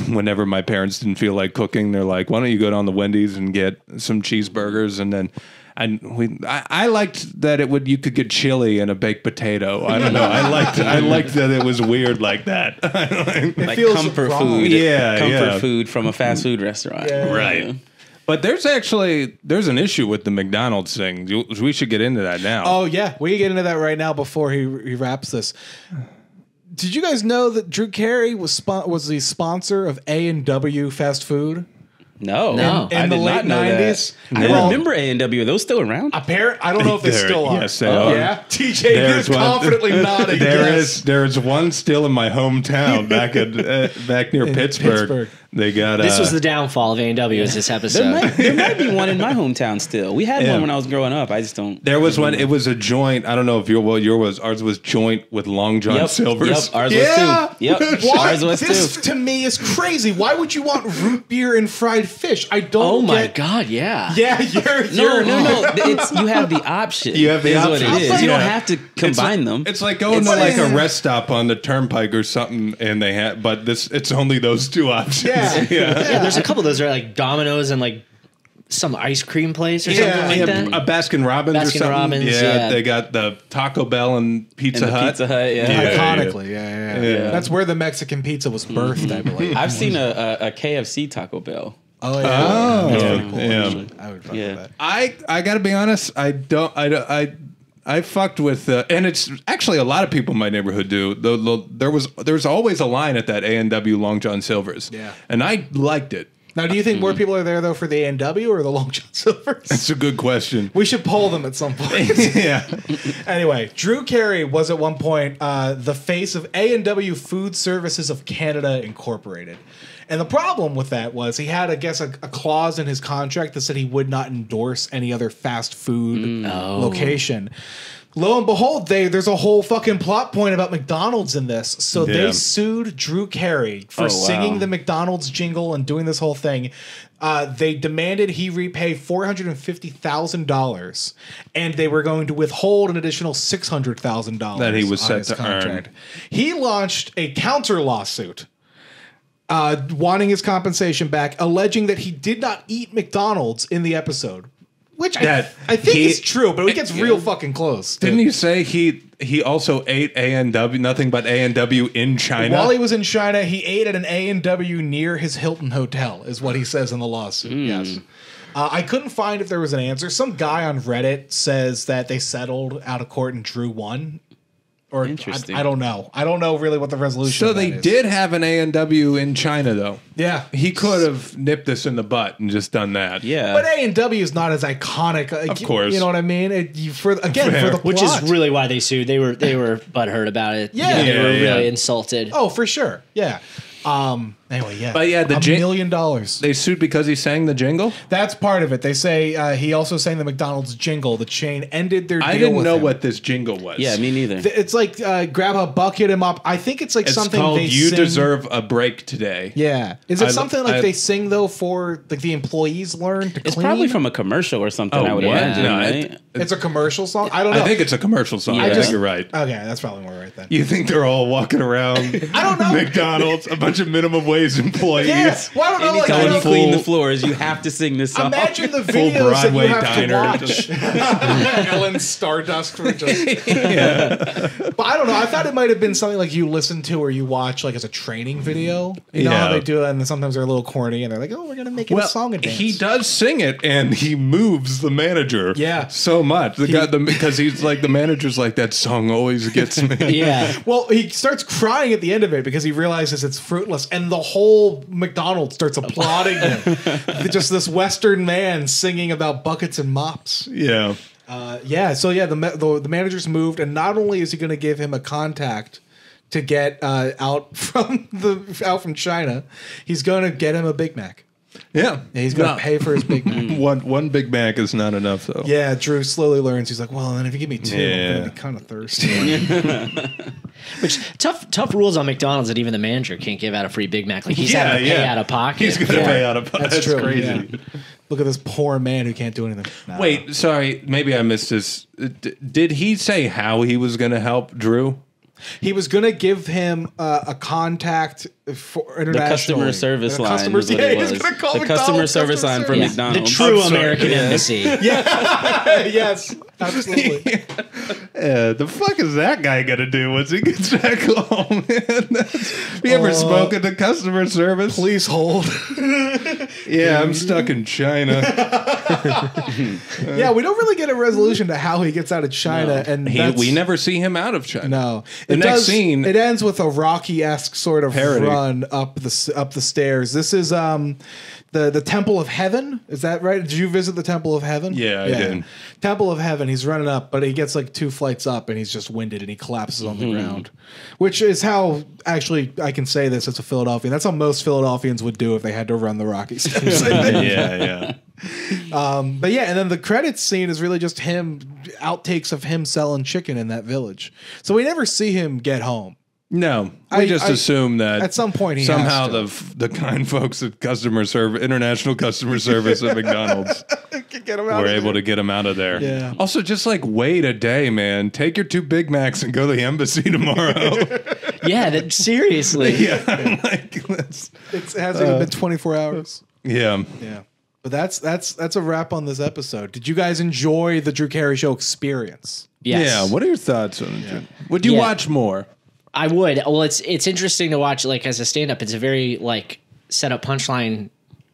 Whenever my parents didn't feel like cooking, they're like, "Why don't you go down to Wendy's and get some cheeseburgers?" And then, I liked that you could get chili and a baked potato. I don't know. I liked that it was weird like that. like feels comfort wrong. food. Yeah, comfort yeah. food from a fast food restaurant. Right. But there's an issue with the McDonald's thing. We should get into that now. Oh yeah, we can get into that right now before he wraps this. Did you guys know that Drew Carey was the sponsor of A&W fast food? No, No. I In the did late not know 90s? that. I Well- remember A&W. Are those still around? I don't know if they There- still are. yes, they are. Yeah, TJ, There's you're one. confidently nodding. yes. There's one still in my hometown back near Pittsburgh. Pittsburgh. They got This was the downfall of A&W. Is this episode? There might be one in my hometown still. We had Yeah. one when I was growing up. I just don't. There was one. It was a joint. I don't know if your was. Ours was joint with Long John Silver's. Yep, ours Yeah. was too. Yep, Why? ours was This too. to me is crazy. Why would you want root beer and fried fish? I don't. Oh my get- god! Yeah. Yeah, you're No. It's you have the option. You have the is option. what it is. You don't Yeah. have to combine them. It's like going to like a rest stop on the turnpike or something, and they have. But it's only those two options. Yeah. Yeah, there's a couple of those are like Domino's and like some ice cream place or something like that. A Baskin Robbins or Baskin something. Robbins, yeah, yeah. they got the Taco Bell and Pizza And the Hut. Pizza Hut, yeah. Yeah. Iconically, yeah. That's where the Mexican pizza was birthed, I believe. I've seen a KFC Taco Bell. Oh yeah, Oh, That's pretty cool, yeah. actually. I would fuck Yeah. with that. I got to be honest. I fucked with, and it's actually a lot of people in my neighborhood do. There's always a line at that A&W Long John Silver's. Yeah. And I liked it. Now, do you think more people are there though for the A&W or the Long John Silver's? That's a good question. We should poll them at some point. Yeah. Anyway, Drew Carey was at one point the face of A&W Food Services of Canada Incorporated. And the problem with that was he had, I guess, a clause in his contract that said he would not endorse any other fast food location. Lo and behold, there's a whole fucking plot point about McDonald's in this. So they sued Drew Carey for singing the McDonald's jingle and doing this whole thing. They demanded he repay $450,000, and they were going to withhold an additional $600,000 that he was on set his to contract. earn. He launched a counter lawsuit. Wanting his compensation back, alleging that he did not eat McDonald's in the episode. Which I think is true, but it gets real fucking close. Didn't you say he also ate A&W, nothing but A&W in China? While he was in China, he ate at an A&W near his Hilton hotel, is what he says in the lawsuit. Yes. I couldn't find if there was an answer. Some guy on Reddit says that they settled out of court and Drew won. Or Interesting. I don't know. I don't know really what the resolution So of that they is. did have an A&W in China, though. Yeah. He could have nipped this in the butt and just done that. Yeah. But A&W is not as iconic. Of course. You know what I mean? For the plot. Which is really why they sued. They were butthurt about it. Yeah. They were Yeah. really insulted. Oh, for sure. Yeah. Anyway, yeah. But yeah, the $1 million. They sued because he sang the jingle? That's part of it. They say he also sang the McDonald's jingle. The chain ended their deal I didn't with know him. what this jingle was. Yeah, me neither. It's like grab a bucket him up. I think it's like It's something called they You sing. Deserve a Break Today. Yeah. Is it I- something like I- they sing though for like the employees learn to It's clean? probably from a commercial or something, Oh, I would what? imagine, No, right? It's a commercial song. I don't know. I think it's a commercial song. Yeah. I I think just- you're right. Okay, that's probably more right then. You think they're all walking around I don't know. McDonald's, a bunch of minimum wage employees. Yeah. Well, I don't know. Like, I Anytime you don't- clean the floors, you have to sing this song. Imagine the Full videos Broadway that you have diner. to watch. Ellen Stardust for just. But I don't know. I thought it might have been something like you listen to or you watch like as a training video. You know how Yeah. they do it, and then sometimes they're a little corny, and they're like, "Oh, we're gonna make it a song and dance." he does sing it, and he moves the manager. Yeah. so much. Because he's like the manager's like that song always gets me. Yeah. Well, he starts crying at the end of it because he realizes it's fruitless, and the whole McDonald's starts applauding him. Just this Western man singing about buckets and mops. Yeah. The manager's moved, and not only is he going to give him a contact to get out from China, he's going to get him a Big Mac. Yeah. He's going to pay for his Big Mac. One Big Mac is not enough, though. Yeah, Drew slowly learns. He's like, well, then if you give me two, I'm Yeah. going to be kind of thirsty. Which tough rules on McDonald's that even the manager can't give out a free Big Mac. Like he's having to pay out of pocket. He's going to Yeah. pay out of pocket. That's true. crazy. Yeah. Look at this poor man who can't do anything. Nah. Wait, sorry. Maybe I missed this. Did he say how he was going to help Drew? He was going to give him a contact for The international customer service line was what it was. He's going to call The customer McDonald's service line for service. McDonald's. The true I'm sorry. American embassy. Yes, absolutely. The fuck is that guy gonna do once he gets back home, man? Have you ever spoken to customer service? Please hold. Yeah, I'm stuck in China. Yeah, we don't really get a resolution to how he gets out of China, and We never see him out of China. No, The next scene, it ends with a Rocky-esque sort of Parody. run up the stairs. This is the Temple of Heaven. Is that right? Did you visit the Temple of Heaven? Yeah, I did. Temple of Heaven. He's running up, but he gets like 2 flights up, and he's just winded, and he collapses on the ground. Which is how actually I can say this as a Philadelphian. That's how most Philadelphians would do if they had to run the Rocky steps. yeah. But yeah, and then the credits scene is really just him, outtakes of him selling chicken in that village. So we never see him get home. No, we just assume that at some point he somehow has the kind folks at international customer service at McDonald's get him out were of able there. to get him out of there. Yeah. Also, just like wait a day, man. Take your 2 Big Macs and go to the embassy tomorrow. Yeah, seriously. Yeah, like that's, It hasn't even been 24 hours. yeah. Yeah. But that's a wrap on this episode. Did you guys enjoy the Drew Carey Show experience? Yes. Yeah. What are your thoughts on it? Would you Yeah. watch more? I would. Well, it's interesting to watch. Like as a stand-up, it's a very like set up punchline.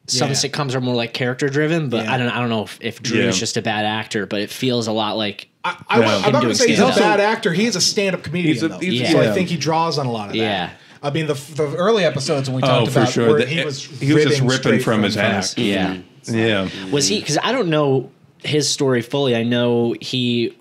Some Yeah. sitcoms are more like character driven, but Yeah. I don't know if Drew is just a bad actor, but it feels a lot like I'm him not going doing to say he's a stand-up. bad actor. He is a stand-up comedian, though. he's So yeah. I think he draws on a lot of that. Yeah. I mean, the early episodes when we talked for about sure. where he was just ripping ripping straight from his act. Yeah. Yeah. Was he? Because I don't know his story fully. I know he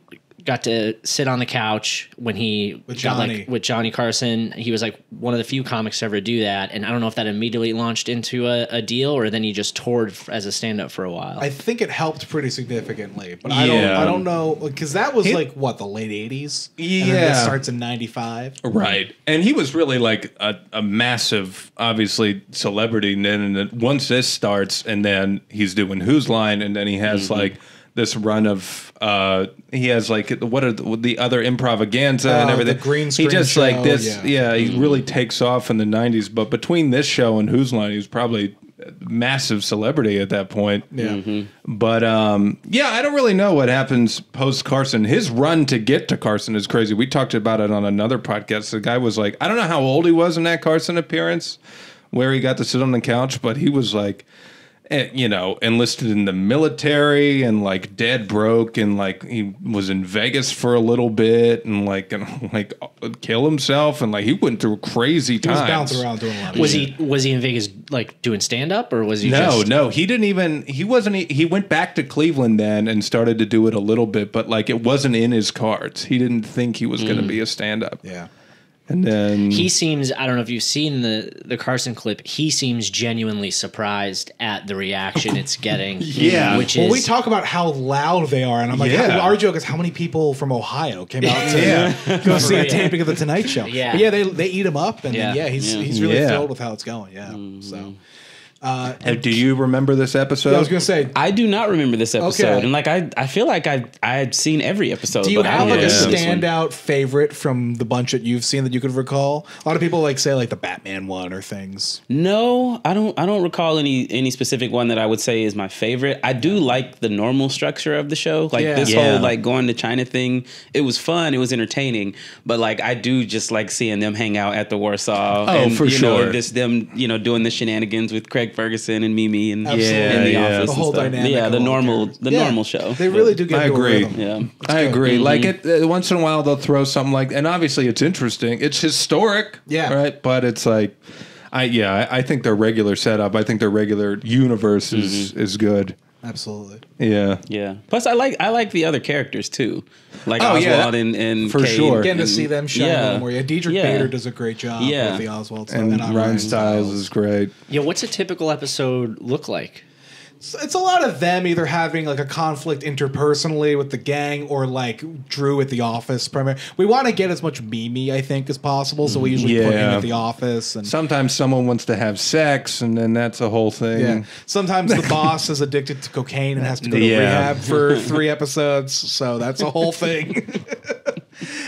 got to sit on the couch when he With got Johnny. with Johnny Carson. He was like one of the few comics to ever do that, and I don't know if that immediately launched into a deal or then he just toured as a stand-up for a while. I think it helped pretty significantly, but Yeah. I don't know, because that was like what, the late 80s? And then Yeah. this starts in 95. Right. And he was really like a massive, obviously, celebrity. And then once this starts, and then he's doing Who's Line, and then he has like this run of, he has like, what are the other improvanza and everything. The green screen he just show, like this, yeah. he really takes off in the 90s. But between this show and Who's Line, he was probably a massive celebrity at that point. Yeah. But I don't really know what happens post Carson. His run to get to Carson is crazy. We talked about it on another podcast. The guy was like, I don't know how old he was in that Carson appearance where he got to sit on the couch, but he was like, enlisted in the military and like dead broke, and like he was in Vegas for a little bit and like kill himself, and like he went through crazy times. He was bouncing around doing a lot of was shit. he in Vegas like doing stand-up, or was he No, he didn't even. He wasn't. He went back to Cleveland then and started to do it a little bit, but like it wasn't in his cards. He didn't think he was going to be a stand-up. Yeah. And then He seems, I don't know if you've seen the Carson clip, he seems genuinely surprised at the reaction it's getting. Yeah. Which Well, is, we talk about how loud they are, and I'm like, Yeah. our joke is how many people from Ohio came out to go see a taping of the Tonight Show. Yeah. But yeah, they eat him up, and then, Yeah. he's really Yeah. thrilled with how it's going. Yeah, so. do you remember this episode? I was gonna say, I do not remember this episode, Okay. and like I feel like I had seen every episode. do you but I have don't like a remember this one. standout favorite from the bunch that you've seen that you could recall? A lot of people like say like the Batman one or things. No, I don't recall any specific one that I would say is my favorite. I do like the normal structure of the show, like Yeah. this Yeah. whole like going to China thing. It was fun, it was entertaining, but like I do just like seeing them hang out at the Warsaw. Oh, and, for you know, sure. and this them doing the shenanigans with Craig Ferguson and Mimi and Absolutely. in the Yeah. office. The and whole stuff. dynamic Yeah, of the all the normal characters. the Yeah. normal show. They really do get I into a agree. rhythm. Yeah. I agree. Mm-hmm. Like once in a while they'll throw something like, and obviously it's interesting. It's historic. Yeah. Right. But it's like, I think their regular setup, I think their regular universe is good. Absolutely. Yeah. Yeah. Plus, I like the other characters too, like Oh, yeah. Oswald and For Cade sure. Getting to and- see them shine a yeah. little more. Yeah, Diedrich Yeah. Bader does a great job Yeah. with the Oswald stuff. And Ryan Ryan Stiles is great. yeah, what's a typical episode look like? It's a lot of them either having like a conflict interpersonally with the gang or like Drew at the office. Primarily, we want to get as much Mimi, I think, as possible. So we usually put him Yeah. at the office. And Sometimes someone wants to have sex, and then that's a whole thing. yeah, sometimes the boss is addicted to cocaine and has to go to Yeah. rehab for 3 episodes. So that's a whole thing.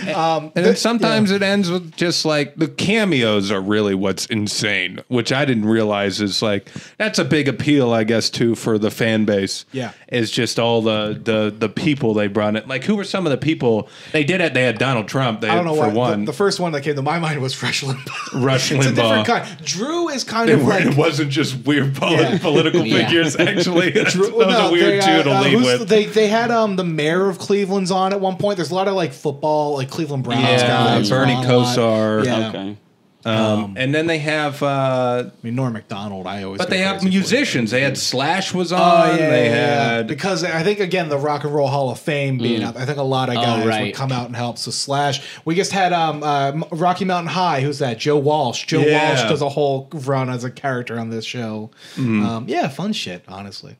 And then sometimes it ends with just like the cameos are really what's insane, which I didn't realize is like that's a big appeal, I guess, too, for the fan base. Yeah. Is just all the people they brought in. Like, who were some of the people they did it? They had Donald Trump. They I don't know for why. one. The first one that came to my mind was Rush Limbaugh. Rush It's a different Limbaugh. kind. Drew is kind of like It wasn't just weird Yeah. political Yeah. figures. Actually, that Drew, was a weird two to lead who's- with. They had the mayor of Cleveland's on at one point. There's a lot of like football, like Cleveland Browns Yeah, guys. Bernie are on a lot. Kosar. Yeah. Okay. And then they have, I mean Norm Macdonald. I always. but go they have crazy for. musicians. They had Slash was on. Oh yeah, they yeah. had Because I think again the Rock and Roll Hall of Fame being out. I think a lot of guys would right. come out and help. So Slash. We just had Rocky Mountain High. Who's that? Joe Walsh. Joe Yeah. Walsh does a whole run as a character on this show. Yeah, fun shit. Honestly.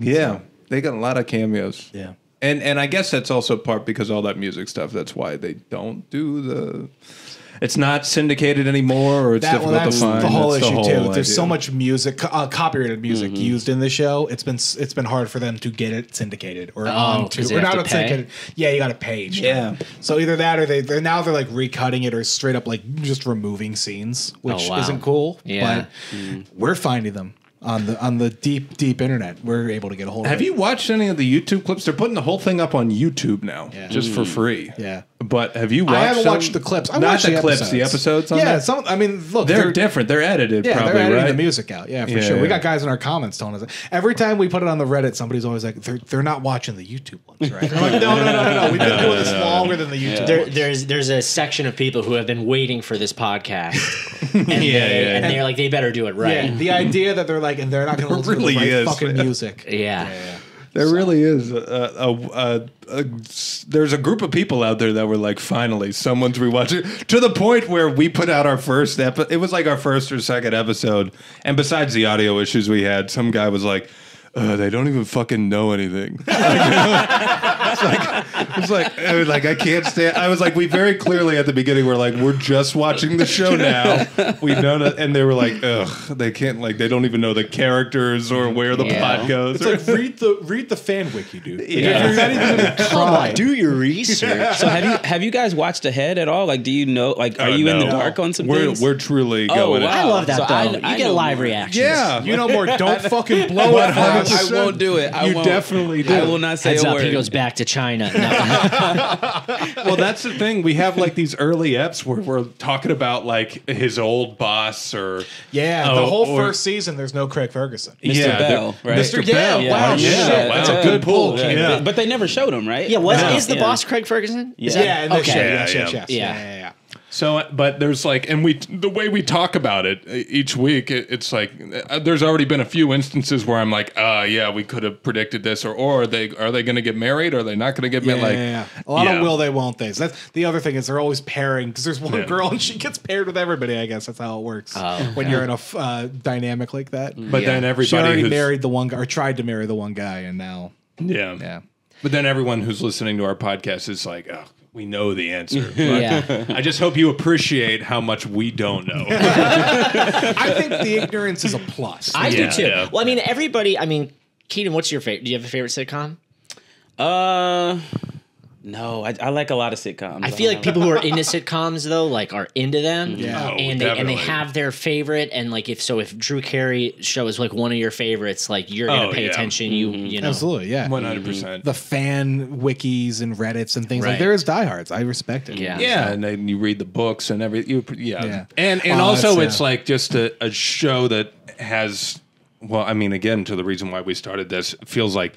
yeah. They got a lot of cameos. Yeah. And I guess that's also part because all that music stuff. That's why they don't do the. It's not syndicated anymore, or it's difficult that's to find. the whole That's issue too. idea. There's so much music, copyrighted music used in the show. It's been hard for them to get it syndicated or onto 'cause they or have not to pay? syndicated. Yeah, you got to pay. each time. Yeah. So either that or they're like recutting it or straight up like just removing scenes, which Oh, wow. isn't cool. Yeah. But we're finding them on the deep internet. We're able to get a hold of Have it. you watched any of the YouTube clips? They're putting the whole thing up on YouTube now, Yeah. just for free. Yeah. But have you watched? I haven't watched the clips. I Not watched the clips, the episodes. On yeah, that? I mean, look, they're different. They're edited. Yeah, probably, they're editing right? the music out. Yeah, for Yeah, sure. We yeah. got guys in our comments telling us every time we put it on the Reddit, somebody's always like, they're not watching the YouTube ones, right? They're like, no. We've been doing this longer than the YouTube. There's a section of people who have been waiting for this podcast, and they're like, they better do it right. Yeah, the idea that they're like, and they're not going to listen really to the right is. fucking music. Yeah. There really is there's a group of people out there that were like, finally, someone's rewatching, to the point where we put out our first episode. It was like our first or second episode. And besides the audio issues we had, some guy was like, they don't even fucking know anything. It's like I can't stand. I was like, we very clearly at the beginning were like, we're just watching the show now. We know that, and they were like, ugh, they can't, like, they don't even know the characters or where the plot goes. It's like read the fan wiki, dude. Like, Yeah. if you're not even going to try, Do your research. So have you guys watched ahead at all? Like, do you know? Like, are you in the no. dark on some things? We're truly going. wow. I love that So though. I You get know live more. reactions. Yeah, you know more. Don't fucking blow it. I won't do it. I You won't. definitely do. I will not say Heads a up, word. he goes back to China. No. Well, that's the thing. We have like these early eps where we're talking about like his old boss or Yeah, Oh, the whole or- first season, there's no Craig Ferguson. Mr. Bell, right? Mr. Yeah, Bell. wow, Yeah, shit. wow. That's a good pull. Yeah. Yeah. But they never showed him, right? Yeah, is the Yeah. boss Craig Ferguson? Is that- Yeah, in this show. okay. Yes. Yeah. Yeah. So, but there's like, and the way we talk about it each week, it's like, there's already been a few instances where I'm like, yeah, we could have predicted this, or are they going to get married? Or are they not going to get married? Like, A lot of will they, won't they. So that's the other thing is they're always pairing because there's one girl and she gets paired with everybody. I guess that's how it works when you're in a dynamic like that. But then She everybody already who's married the one guy or tried to marry the one guy, and now yeah. But then everyone who's listening to our podcast is like, oh, we know the answer. But Yeah. I just hope you appreciate how much we don't know. I think the ignorance is a plus. I do Yeah, too. yeah. Well, I mean, everybody. I mean, Keenan, what's your favorite? Do you have a favorite sitcom? No, I like a lot of sitcoms. I feel like people who are into sitcoms though, like, are into them. Yeah. Oh, and definitely. they have their favorite, and like if Drew Carey show is like one of your favorites, like you're gonna Oh, pay yeah. attention. You know. Absolutely, yeah. 100%. The fan wikis and Reddits and things like Right. there is diehards. I respect it. Yeah. Yeah, and then you read the books and everything. Yeah. And Oh, also that's- it's like just a show that has, well, I mean, again, to the reason why we started this, it feels like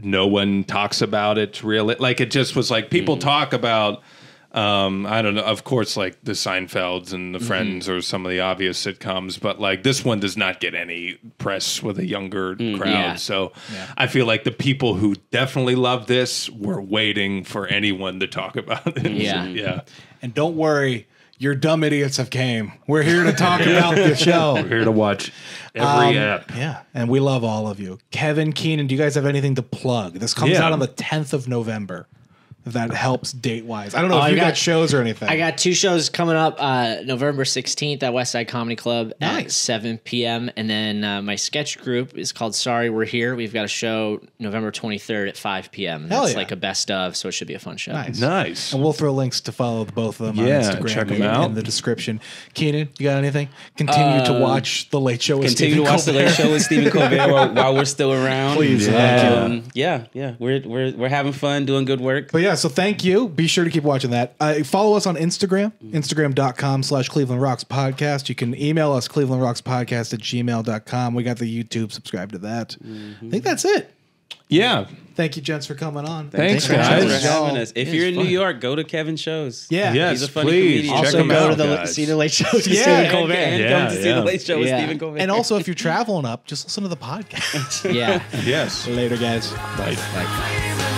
no one talks about it really. Like it just was like people talk about, I don't know, of course, like the Seinfelds and the Friends or some of the obvious sitcoms, but like this one does not get any press with a younger crowd. Yeah. So I feel like the people who definitely love this were waiting for anyone to talk about it. Yeah. Yeah. And don't worry, your dumb idiots have came. We're here to talk about the show. We're here to watch every app. Yeah, and we love all of you. Kevin, Keenan, do you guys have anything to plug? This comes Yeah. out on the 10th of November. If that helps date-wise. I don't know Oh, if I you got got- shows or anything. I got 2 shows coming up November 16th at Westside Comedy Club at Nice. 7 p.m. And then my sketch group is called Sorry We're Here. We've got a show November 23rd at 5 p.m. Hell That's yeah. like a best of, so it should be a fun show. Nice. And we'll throw links to follow both of them Yeah, on Instagram check 'em in out. the description. Keenan, you got anything? Continue to watch The Late Show with Continue Stephen to watch the Colbert. Late Show with Stephen Colbert while we're still around. Please, Yeah, we're having fun, doing good work. But yeah, so thank you. Be sure to keep watching that. Follow us on Instagram, instagram.com/Cleveland Rocks Podcast. You can email us, clevelandrockspodcast@gmail.com. We got the YouTube. Subscribe to that. I think that's it. Yeah. Thank you, gents, for coming on. Thanks, Thanks guys. for having Y'all. us. If Yeah, you're it's in New fun. York, go to Kevin's shows. Yeah. Yes, He's a funny please. comedian. Check Also, him go out, to guys. see the Late Show with Yeah, Stephen and- Colbert. And Yeah, come to see yeah. the Late Show with Yeah. Stephen Colbert. And also, if you're traveling up, just listen to the podcast. Yeah. Yes. Later, guys. Bye. Like,